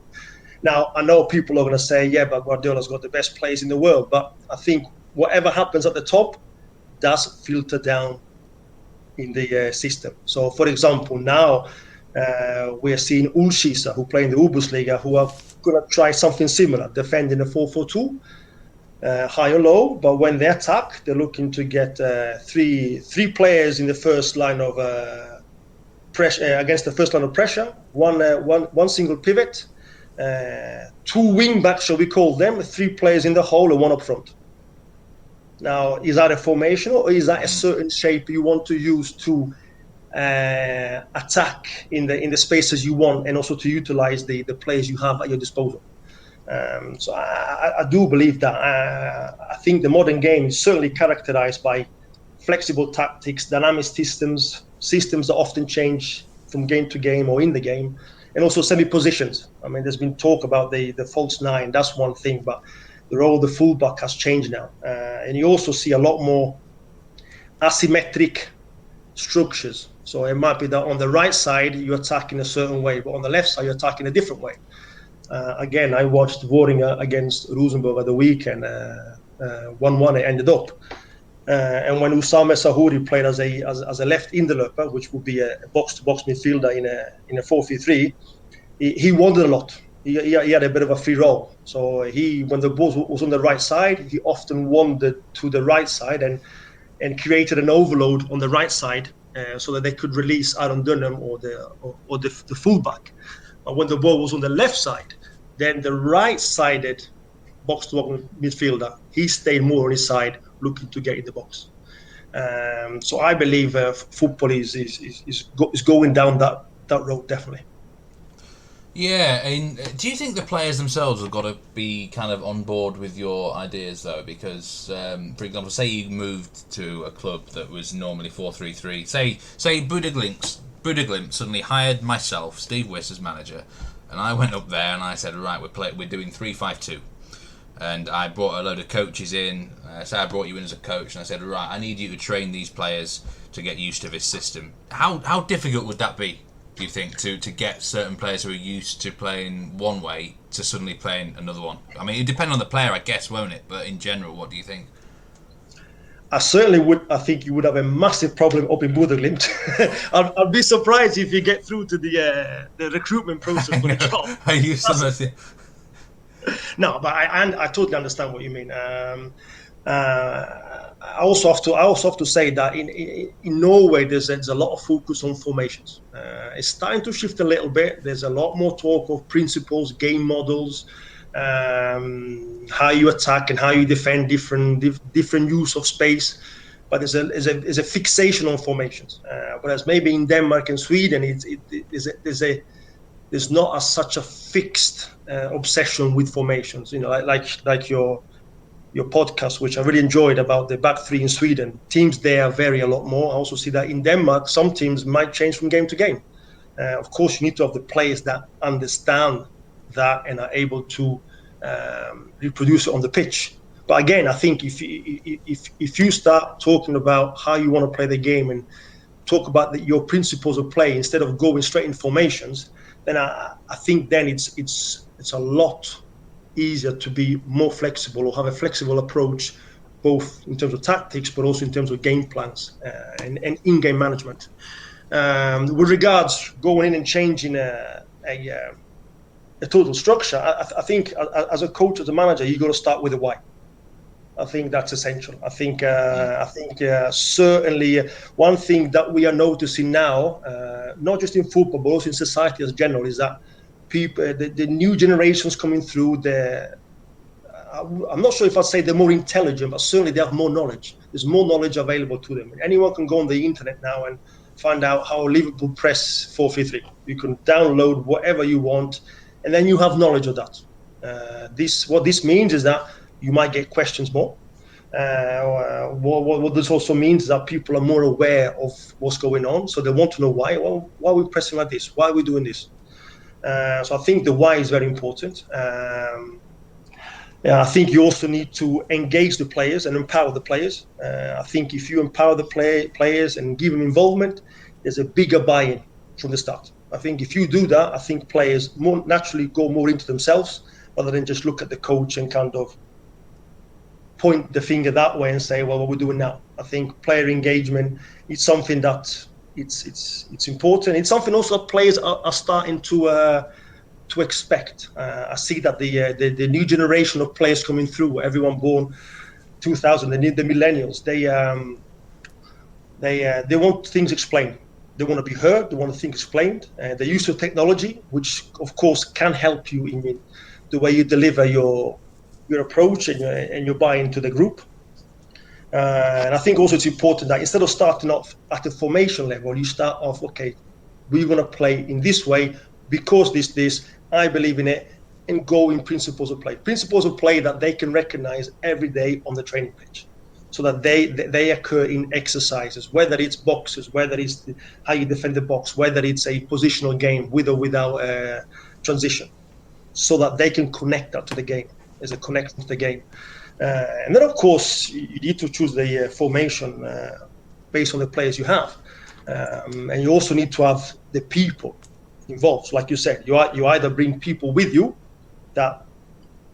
Now, I know people are going to say, yeah, but Guardiola's got the best players in the world. But I think whatever happens at the top does filter down in the system. So, for example, now we're seeing Ullskisa, who play in the Bundesliga, who are going to try something similar, defending a 4-4-2. High or low, but when they attack, they're looking to get three players in the first line of pressure against the first line of pressure. One single pivot, two wing backs, shall we call them? Three players in the hole and one up front. Now, is that a formation or is that a certain shape you want to use to attack in the spaces you want and also to utilize the players you have at your disposal? So I do believe that. I think the modern game is certainly characterized by flexible tactics, dynamic systems that often change from game to game or in the game, and also semi-positions. I mean, there's been talk about the false nine. That's one thing, but the role of the fullback has changed now. And you also see a lot more asymmetric structures. So it might be that on the right side, you attack in a certain way, but on the left side, you attack in a different way. Again, I watched Vålerenga against Rosenborg at the weekend, 1-1 it ended up. And when Usame Sahuri played as a left interloper, which would be a box-to-box midfielder in a 4-3-3, he wandered a lot. He had a bit of a free role. So when the ball was on the right side, he often wandered to the right side and created an overload on the right side so that they could release Aaron Dunham or the fullback. But when the ball was on the left side, then the right-sided box-to-box midfielder, he stayed more on his side, looking to get in the box. So I believe football is going down that road, definitely. Yeah, and do you think the players themselves have got to be kind of on board with your ideas, though? Because, for example, say you moved to a club that was normally 4-3-3. Say Budeglimt suddenly hired myself, Steve Wiss, as manager, and I went up there and I said, right, we're doing 3-5-2. And I brought a load of coaches in. So I brought you in as a coach, and I said, right, I need you to train these players to get used to this system. How difficult would that be, do you think, to get certain players who are used to playing one way to suddenly playing another one? I mean, it would depend on the player, I guess, won't it? But in general, what do you think? I certainly would. I think you would have a massive problem up in Budeglimt. I'd be surprised if you get through to the recruitment process for the job. Are you something? No, but I totally understand what you mean. I also have to say that in Norway there's a lot of focus on formations. It's starting to shift a little bit. There's a lot more talk of principles, game models, how you attack and how you defend, different use of space. But there's a fixation on formations. Whereas maybe in Denmark and Sweden, there's not such a fixed obsession with formations. You know, like your podcast, which I really enjoyed, about the back three in Sweden. Teams there vary a lot more. I also see that in Denmark, some teams might change from game to game. Of course, you need to have the players that understand that and are able to reproduce it on the pitch. But again, I think if you start talking about how you want to play the game and talk about your principles of play instead of going straight in formations, then I think then it's a lot easier to be more flexible or have a flexible approach, both in terms of tactics but also in terms of game plans and in-game management. With regards going in and changing a total structure, I think as a coach, as a manager, you got to start with the why. I think that's essential. I think certainly one thing that we are noticing now, not just in football but also in society as general, is that people, the new generations coming through, I'm not sure if I'd say they're more intelligent, but certainly they have more knowledge. There's more knowledge available to them. Anyone can go on the internet now and find out how Liverpool press 4-3-3. You can download whatever you want, and then you have knowledge of that. What this means is that you might get questions more. What this also means is that people are more aware of what's going on, so they want to know why. Well, why are we pressing like this? Why are we doing this? So I think the why is very important. I think you also need to engage the players and empower the players. I think if you empower the players and give them involvement, there's a bigger buy-in from the start. I think if you do that, I think players more naturally go more into themselves rather than just look at the coach and kind of point the finger that way and say, well, what we're doing now. I think player engagement is something that it's important. It's something also that players are starting to expect. I see that the new generation of players coming through, everyone born 2000, the millennials, they want things explained. They want to be heard. They want things explained. They're used to technology, which of course can help you in the way you deliver your approach and your buy into the group. And I think also it's important that instead of starting off at the formation level, you start off, okay, we're going to play in this way because this, I believe in it, and go in principles of play. Principles of play that they can recognize every day on the training pitch, so that they occur in exercises, whether it's boxes, whether it's how you defend the box, whether it's a positional game with or without transition, so that they can connect that to the game, as a connection to the game. And then, of course, you need to choose the formation based on the players you have. And you also need to have the people involved. Like you said, you either bring people with you that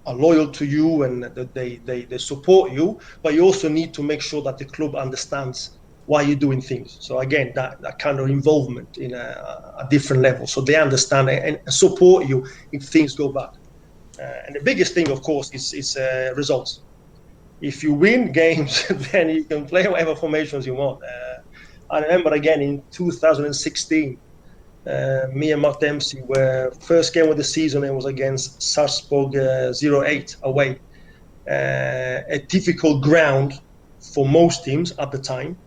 are loyal to you and that they support you, but you also need to make sure that the club understands why you're doing things. So again, that kind of involvement in a different level, so they understand and support you if things go bad. And the biggest thing, of course, is results. If you win games, then you can play whatever formations you want. I remember again in 2016, me and Matt Dempsey were first game of the season. It was against Sarpsborg 08 away. A difficult ground for most teams at the time.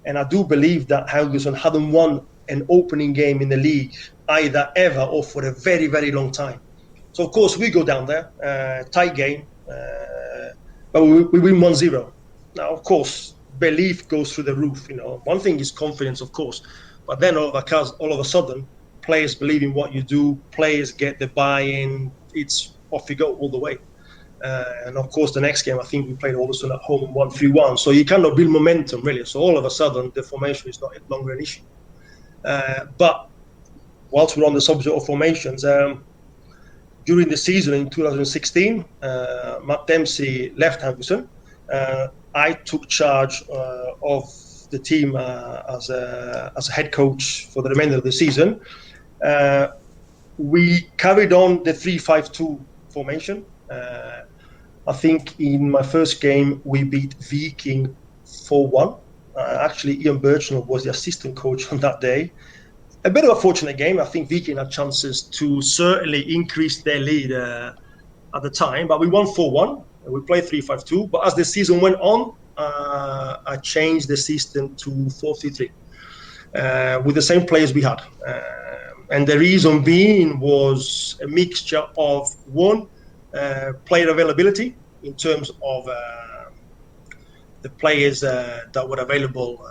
And I do believe that Haugesund hadn't won an opening game in the league either ever or for a very, very long time. So, of course, we go down there, tight game, but we win 1-0. Now, of course, belief goes through the roof. One thing is confidence, of course, but then all of a sudden, players believe in what you do, players get the buy-in, it's off you go all the way. And of course, the next game, I think we played Allsvenakan at home 1-3-1. So you cannot build momentum, really. So all of a sudden, the formation is not longer an issue. But whilst we're on the subject of formations, during the season in 2016, Matt Dempsey left Häcken. I took charge of the team as a head coach for the remainder of the season. We carried on the 3-5-2 formation. I think in my first game, we beat Viking 4-1. Actually, Ian Birchnell was the assistant coach on that day. A bit of a fortunate game. I think Viking had chances to certainly increase their lead at the time, but we won 4-1. We played 3-5-2. But as the season went on, I changed the system to 4-3-3 with the same players we had. And the reason being was a mixture of one, player availability in terms of the players that were available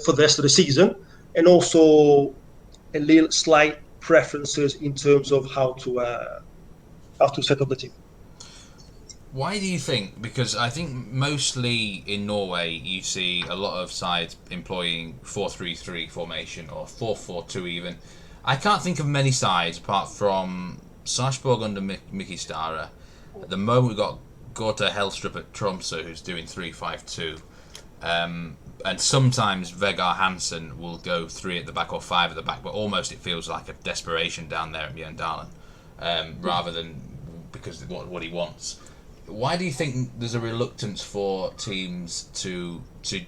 for the rest of the season, and also a little slight preferences in terms of how to set up the team. Why do you think? Because I think mostly in Norway you see a lot of sides employing 4-3-3 formation or 4-4-2 even. I can't think of many sides apart from Sarpsborg under Mickey Stara. At the moment we've got Gorta Helstrup at Tromsø who's doing 3-5-2. And sometimes Vegard Hansen will go 3 at the back or 5 at the back, but almost it feels like a desperation down there at Mjøndalen, rather than because of what he wants. Why do you think there's a reluctance for teams to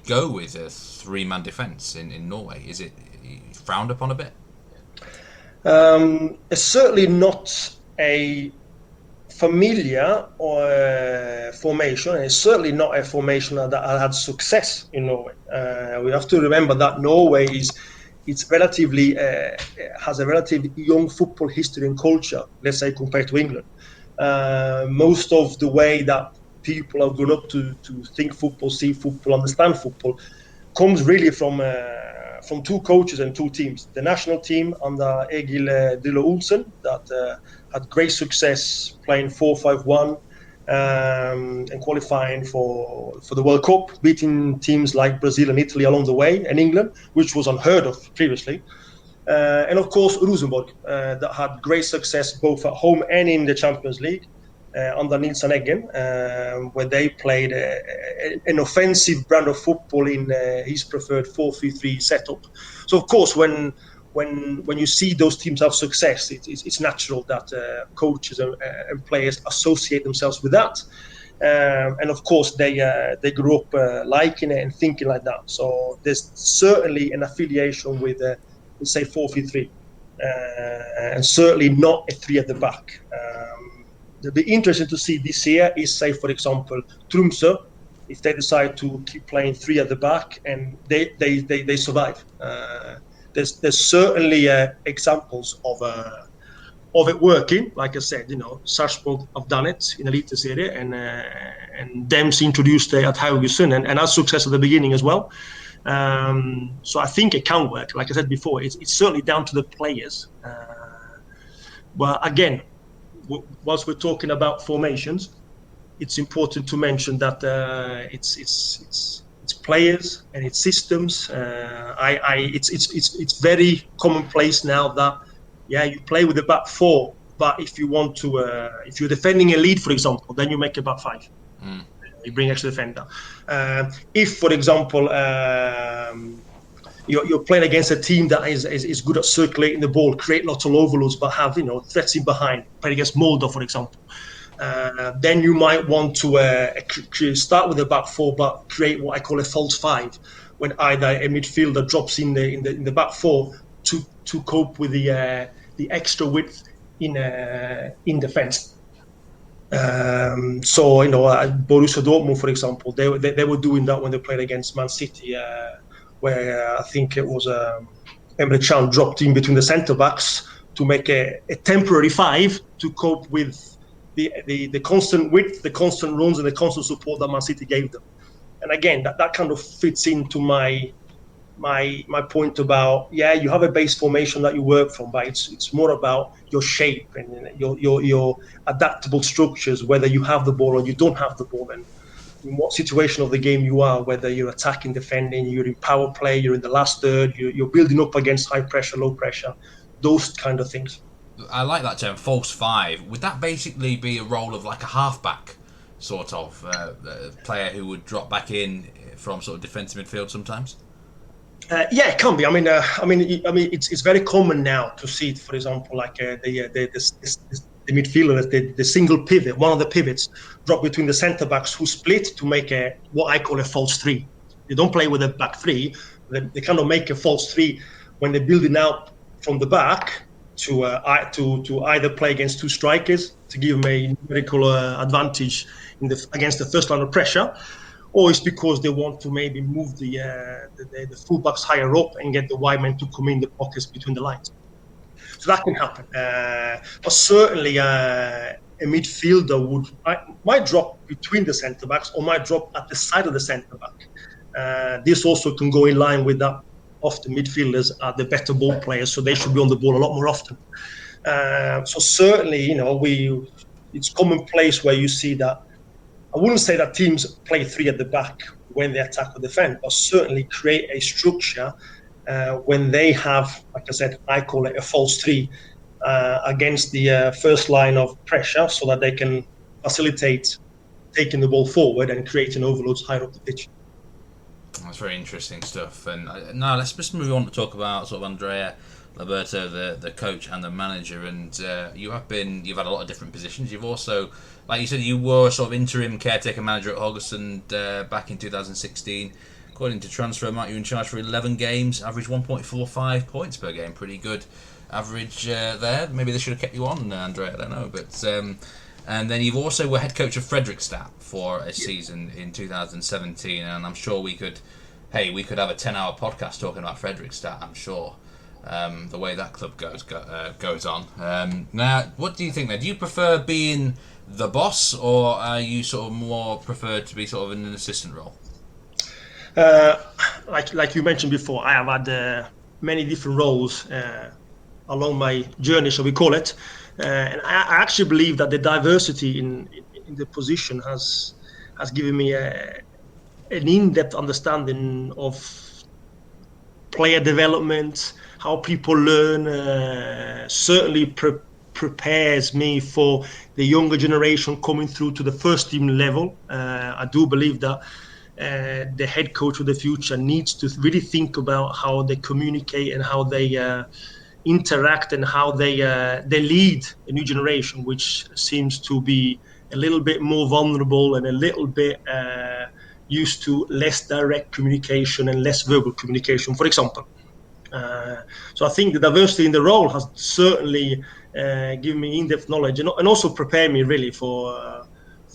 go with a 3-man defence in Norway? Is it frowned upon a bit? It's certainly not a familiar formation. It's certainly not a formation that had success in Norway. We have to remember that Norway has a relatively young football history and culture, let's say, compared to England. Most of the way that people have grown up to think football, see football, understand football, comes really from 2 coaches and 2 teams. The national team under Egil Drillo Olsen that had great success playing 4-5-1 and qualifying for the World Cup, beating teams like Brazil and Italy along the way, and England, which was unheard of previously. And of course, Rosenborg, that had great success both at home and in the Champions League under Nils Häcken, where they played an offensive brand of football in his preferred 4-3-3 setup. So, of course, when you see those teams have success, it's natural that coaches and players associate themselves with that. And of course, they grew up liking it and thinking like that. So there's certainly an affiliation with, say, 4-3-3, and certainly not a 3 at the back. It'll be interesting to see this year is, say, for example, Tromsø, if they decide to keep playing 3 at the back and they survive. There's certainly examples of it working. Like I said, Sarpsborg have done it in Eliteserie, and Dempsey introduced it at Haugesund and had success at the beginning as well. So I think it can work. Like I said before, it's certainly down to the players. But again, whilst we're talking about formations, it's important to mention that it's players and it's systems. It's very commonplace now that you play with the back 4, but if you want to, if you're defending a lead, for example, then you make a back 5. You bring extra defender. If, for example, you're playing against a team that is good at circulating the ball, create lots of overloads, but have threats in behind. Play against Molde, for example. Then you might want to start with a back 4, but create what I call a false 5, when either a midfielder drops in the back 4 to cope with the extra width in defense. So Borussia Dortmund, for example, they were doing that when they played against Man City, where I think it was a Emre Can dropped in between the centre backs to make a temporary 5 to cope with the constant width, the constant runs, and the constant support that Man City gave them. And again, that kind of fits into my point about, you have a base formation that you work from, but it's more about your shape and your adaptable structures, whether you have the ball or you don't have the ball, and in what situation of the game you are, whether you're attacking, defending, you're in power play, you're in the last third, you're building up against high pressure, low pressure, those kind of things. I like that term, false 5. Would that basically be a role of like a halfback, sort of player who would drop back in from sort of defensive midfield sometimes? It can be. I mean, it's very common now to see it. For example, like the midfielder, the single pivot, one of the pivots, drop between the centre backs who split to make what I call a false 3. They don't play with a back 3. They kind of make a false 3 when they're building out from the back to either play against 2 strikers to give them a numerical advantage against the first line of pressure, or it's because they want to maybe move the fullbacks higher up and get the wide men to come in the pockets between the lines. So that can happen. But certainly a midfielder might drop between the centre-backs or might drop at the side of the centre-back. This also can go in line with that. Often midfielders are the better ball players, so they should be on the ball a lot more often. So certainly, it's commonplace where you see that. I wouldn't say that teams play 3 at the back when they attack or defend, but certainly create a structure when they have, like I said, I call it a false 3 against the first line of pressure, so that they can facilitate taking the ball forward and creating overloads higher up the pitch. That's very interesting stuff. And now let's just move on to talk about sort of Andrea Loberto, the coach and the manager. And you've had a lot of different positions. You've also, like you said, you were sort of interim caretaker manager at Haugesund back in 2016. According to Transfermarkt, you were in charge for 11 games, average 1.45 points per game. Pretty good average there. Maybe they should have kept you on, Andrea, I don't know. But and then you've also were head coach of Fredrikstad for a season in 2017, and I'm sure we could have a 10-hour podcast talking about Fredrikstad, I'm sure, the way that club goes on. Now, what do you think then? Do you prefer being the boss, or are you sort of more preferred to be sort of in an assistant role? Like you mentioned before, I have had many different roles along my journey, shall we call it. And I actually believe that the diversity in the position has given me an in-depth understanding of player development, how people learn. Certainly prepares me for the younger generation coming through to the first team level. I do believe that the head coach of the future needs to really think about how they communicate and how they interact and how they lead a new generation, which seems to be a little bit more vulnerable and a little bit used to less direct communication and less verbal communication, for example. So I think the diversity in the role has certainly given me in-depth knowledge and also prepared me really for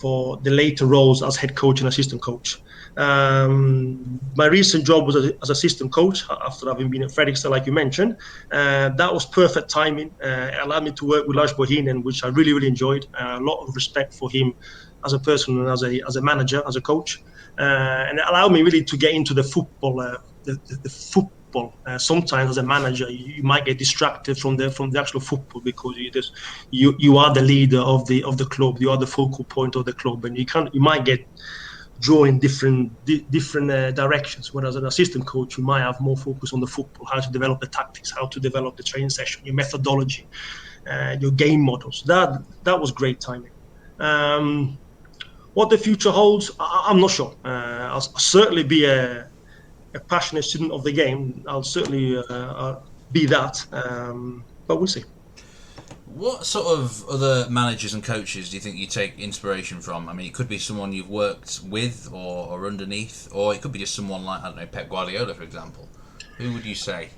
the later roles as head coach and assistant coach. My recent job was as assistant coach after having been at Fredrikstad, like you mentioned. That was perfect timing. It allowed me to work with Lars Bohinen, which I really, really enjoyed. A lot of respect for him as a person and as a manager, as a coach. And it allowed me really to get into the football. The football. Sometimes as a manager, you might get distracted from the actual football because you are the leader of the club. You are the focal point of the club, and you might get drawn in different directions. Whereas an assistant coach, you might have more focus on the football, how to develop the tactics, how to develop the training session, your methodology, your game models. That was great timing. What the future holds, I'm not sure. I'll certainly be a passionate student of the game. I'll certainly be that, but we'll see. What sort of other managers and coaches do you think you take inspiration from? I mean, it could be someone you've worked with or underneath, or it could be just someone like, I don't know, Pep Guardiola, for example. Who would you say?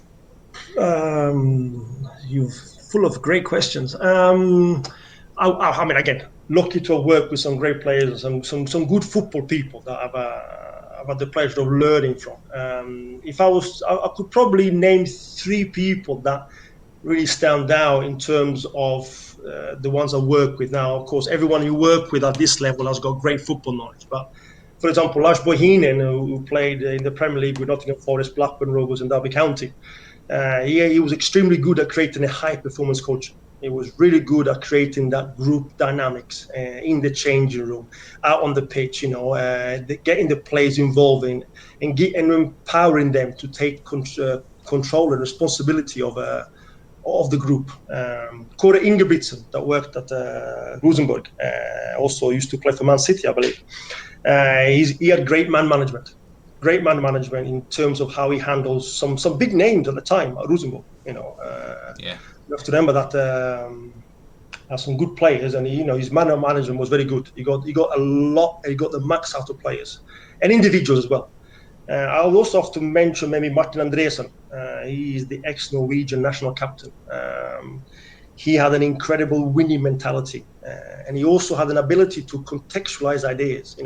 You're full of great questions. I mean, again, lucky to have worked with some great players and some good football people that I've had the pleasure of learning from. If I could probably name 3 people that really stand out in terms of the ones I work with now. Of course, everyone you work with at this level has got great football knowledge. But for example, Lars Bohinen, who played in the Premier League with Nottingham Forest, Blackburn Rovers, and Derby County, he was extremely good at creating a high-performance culture. He was really good at creating that group dynamics in the changing room, out on the pitch, getting the players involved in and empowering them to take control and responsibility of the group. Kåre Ingebrigtsen, that worked at Rosenborg, also used to play for Man City, I believe. He had great man management in terms of how he handles some big names at the time at Rosenborg. You have to remember that has some good players, and his man management was very good. He got the max out of players and individuals as well. I would also have to mention maybe Martin Andresen. He is the ex-Norwegian national captain. He had an incredible winning mentality, and he also had an ability to contextualize ideas.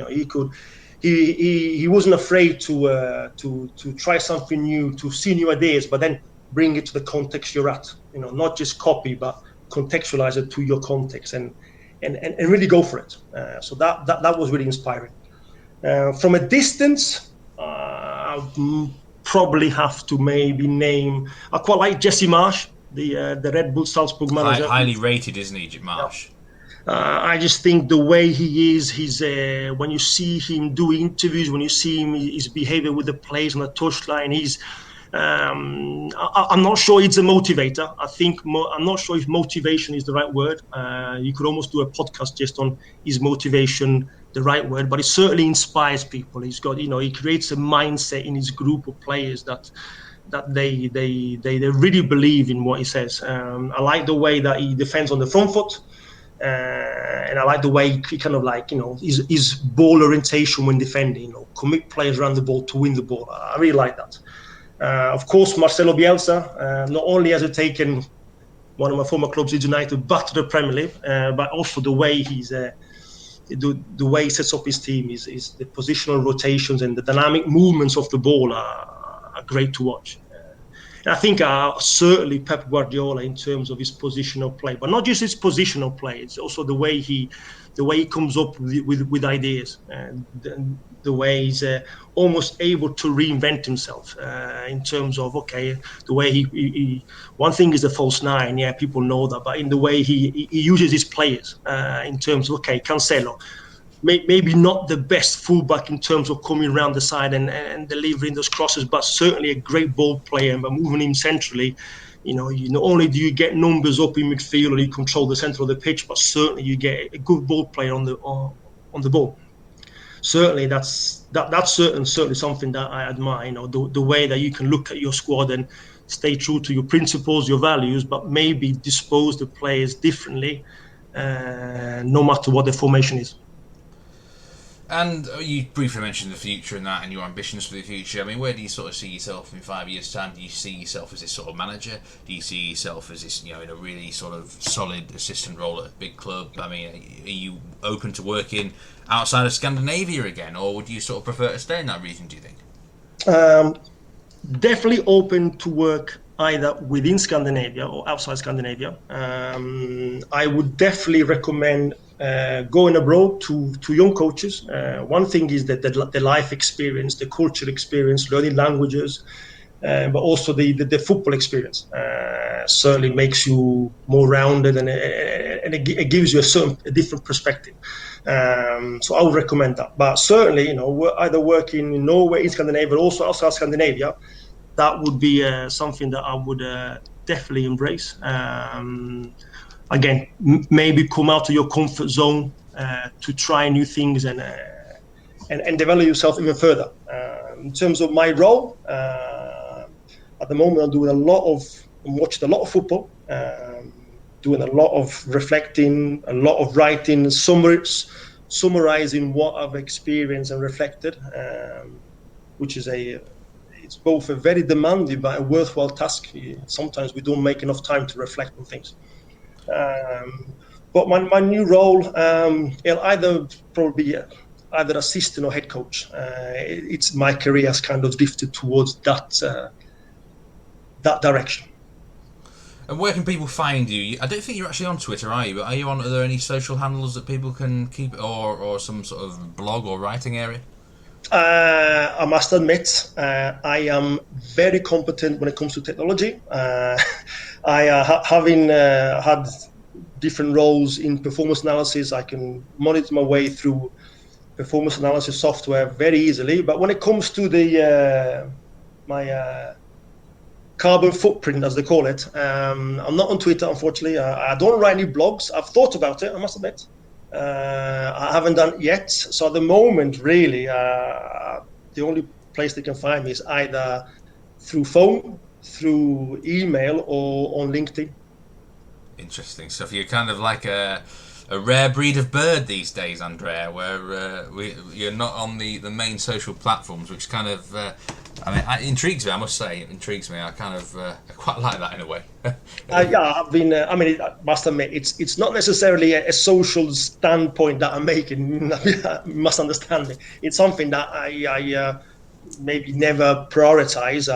He wasn't afraid to try something new, to see new ideas, but then bring it to the context you're at. Not just copy, but contextualize it to your context and really go for it. So that was really inspiring. From a distance, I'll probably have to maybe name. I quite like Jesse Marsch, the Red Bull Salzburg manager. Highly rated, isn't he, Marsch? I just think the way he is, when you see him do interviews, when you see his behavior with the players on the touchline, I'm not sure it's a motivator. I'm not sure if motivation is the right word. You could almost do a podcast just on is motivation the right word, but it certainly inspires people. He's got, he creates a mindset in his group of players that they really believe in what he says. I like the way that he defends on the front foot. And I like the way he kind of his ball orientation when defending, commit players around the ball to win the ball. I really like that. Of course, Marcelo Bielsa, not only has he taken one of my former clubs, Leeds United, back to the Premier League, but also the way he sets up his team, is the positional rotations and the dynamic movements of the ball are great to watch. And I think certainly Pep Guardiola in terms of his positional play, but not just his positional play. It's also the way he comes up with ideas, and the way he's almost able to reinvent himself in terms of the way he one thing is the false nine, people know that, but in the way he uses his players in terms of Cancelo. Maybe not the best fullback in terms of coming around the side and delivering those crosses, but certainly a great ball player. And by moving him centrally, not only do you get numbers up in midfield or you control the center of the pitch, but certainly you get a good ball player on the ball. Certainly, that's certainly something that I admire. The way that you can look at your squad and stay true to your principles, your values, but maybe dispose the players differently, no matter what the formation is. And you briefly mentioned the future and that, and your ambitions for the future. I mean, where do you sort of see yourself in 5 years' time? Do you see yourself as this sort of manager? Do you see yourself as this, in a really sort of solid assistant role at a big club? I mean, are you open to working outside of Scandinavia again, or would you sort of prefer to stay in that region, do you think? Definitely open to work either within Scandinavia or outside Scandinavia. I would definitely recommend going abroad to young coaches. One thing is that the life experience, the culture experience, learning languages, but also the football experience certainly makes you more rounded, and it gives you a different perspective. So I would recommend that. But certainly, either working in Norway, in Scandinavia, but also outside Scandinavia, that would be something that I would definitely embrace. Again, maybe come out of your comfort zone to try new things and develop yourself even further. In terms of my role, at the moment I'm watching a lot of football, doing a lot of reflecting, a lot of writing, summarizing what I've experienced and reflected, which is it's both a very demanding but a worthwhile task. Sometimes we don't make enough time to reflect on things. But my new role, it'll either probably be either assistant or head coach. It's my career has kind of drifted towards that direction. And where can people find you? I don't think you're actually on Twitter, are you? But are there any social handles that people can keep, or some sort of blog or writing area? I must admit, I am very competent when it comes to technology. Having had different roles in performance analysis, I can monitor my way through performance analysis software very easily. But when it comes to my carbon footprint, as they call it, I'm not on Twitter, unfortunately. I don't write any blogs. I've thought about it, I must admit. I haven't done it yet. So at the moment, really, the only place they can find me is either through phone, through email, or on LinkedIn. Interesting stuff. You're kind of like a rare breed of bird these days, Andrea, where you're not on the main social platforms, which kind of, it intrigues me, I must say. It intrigues me. I kind of I quite like that in a way. I've been, I must admit, it's not necessarily a social standpoint that I'm making. You must understand it. It's something that I maybe never prioritize.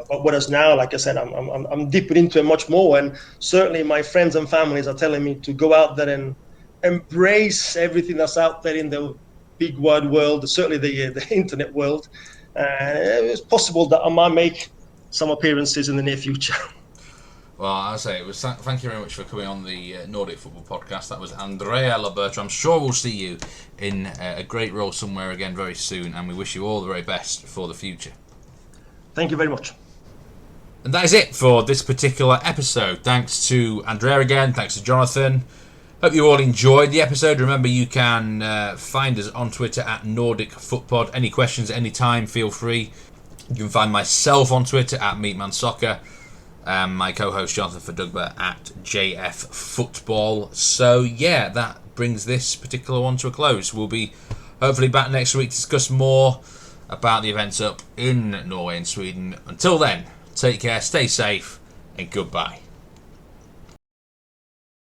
But whereas now, like I said, I'm dipping into it much more. And certainly my friends and families are telling me to go out there and embrace everything that's out there in the big wide world, certainly the internet world. It's possible that I might make some appearances in the near future. Well, I'll say thank you very much for coming on the Nordic Football Podcast. That was Andrea Loberto. I'm sure we'll see you in a great role somewhere again very soon, and we wish you all the very best for the future. Thank you very much. And that is it for this particular episode. Thanks to Andrea again. Thanks to Jonathan. Hope you all enjoyed the episode. Remember, you can find us on Twitter at Nordic Footpod. Any questions at any time, feel free. You can find myself on Twitter at MeatmanSoccer. My co-host Jonathan Verdugba at JF Football. So yeah, that brings this particular one to a close. We'll be hopefully back next week to discuss more about the events up in Norway and Sweden. Until then, take care, stay safe, and goodbye.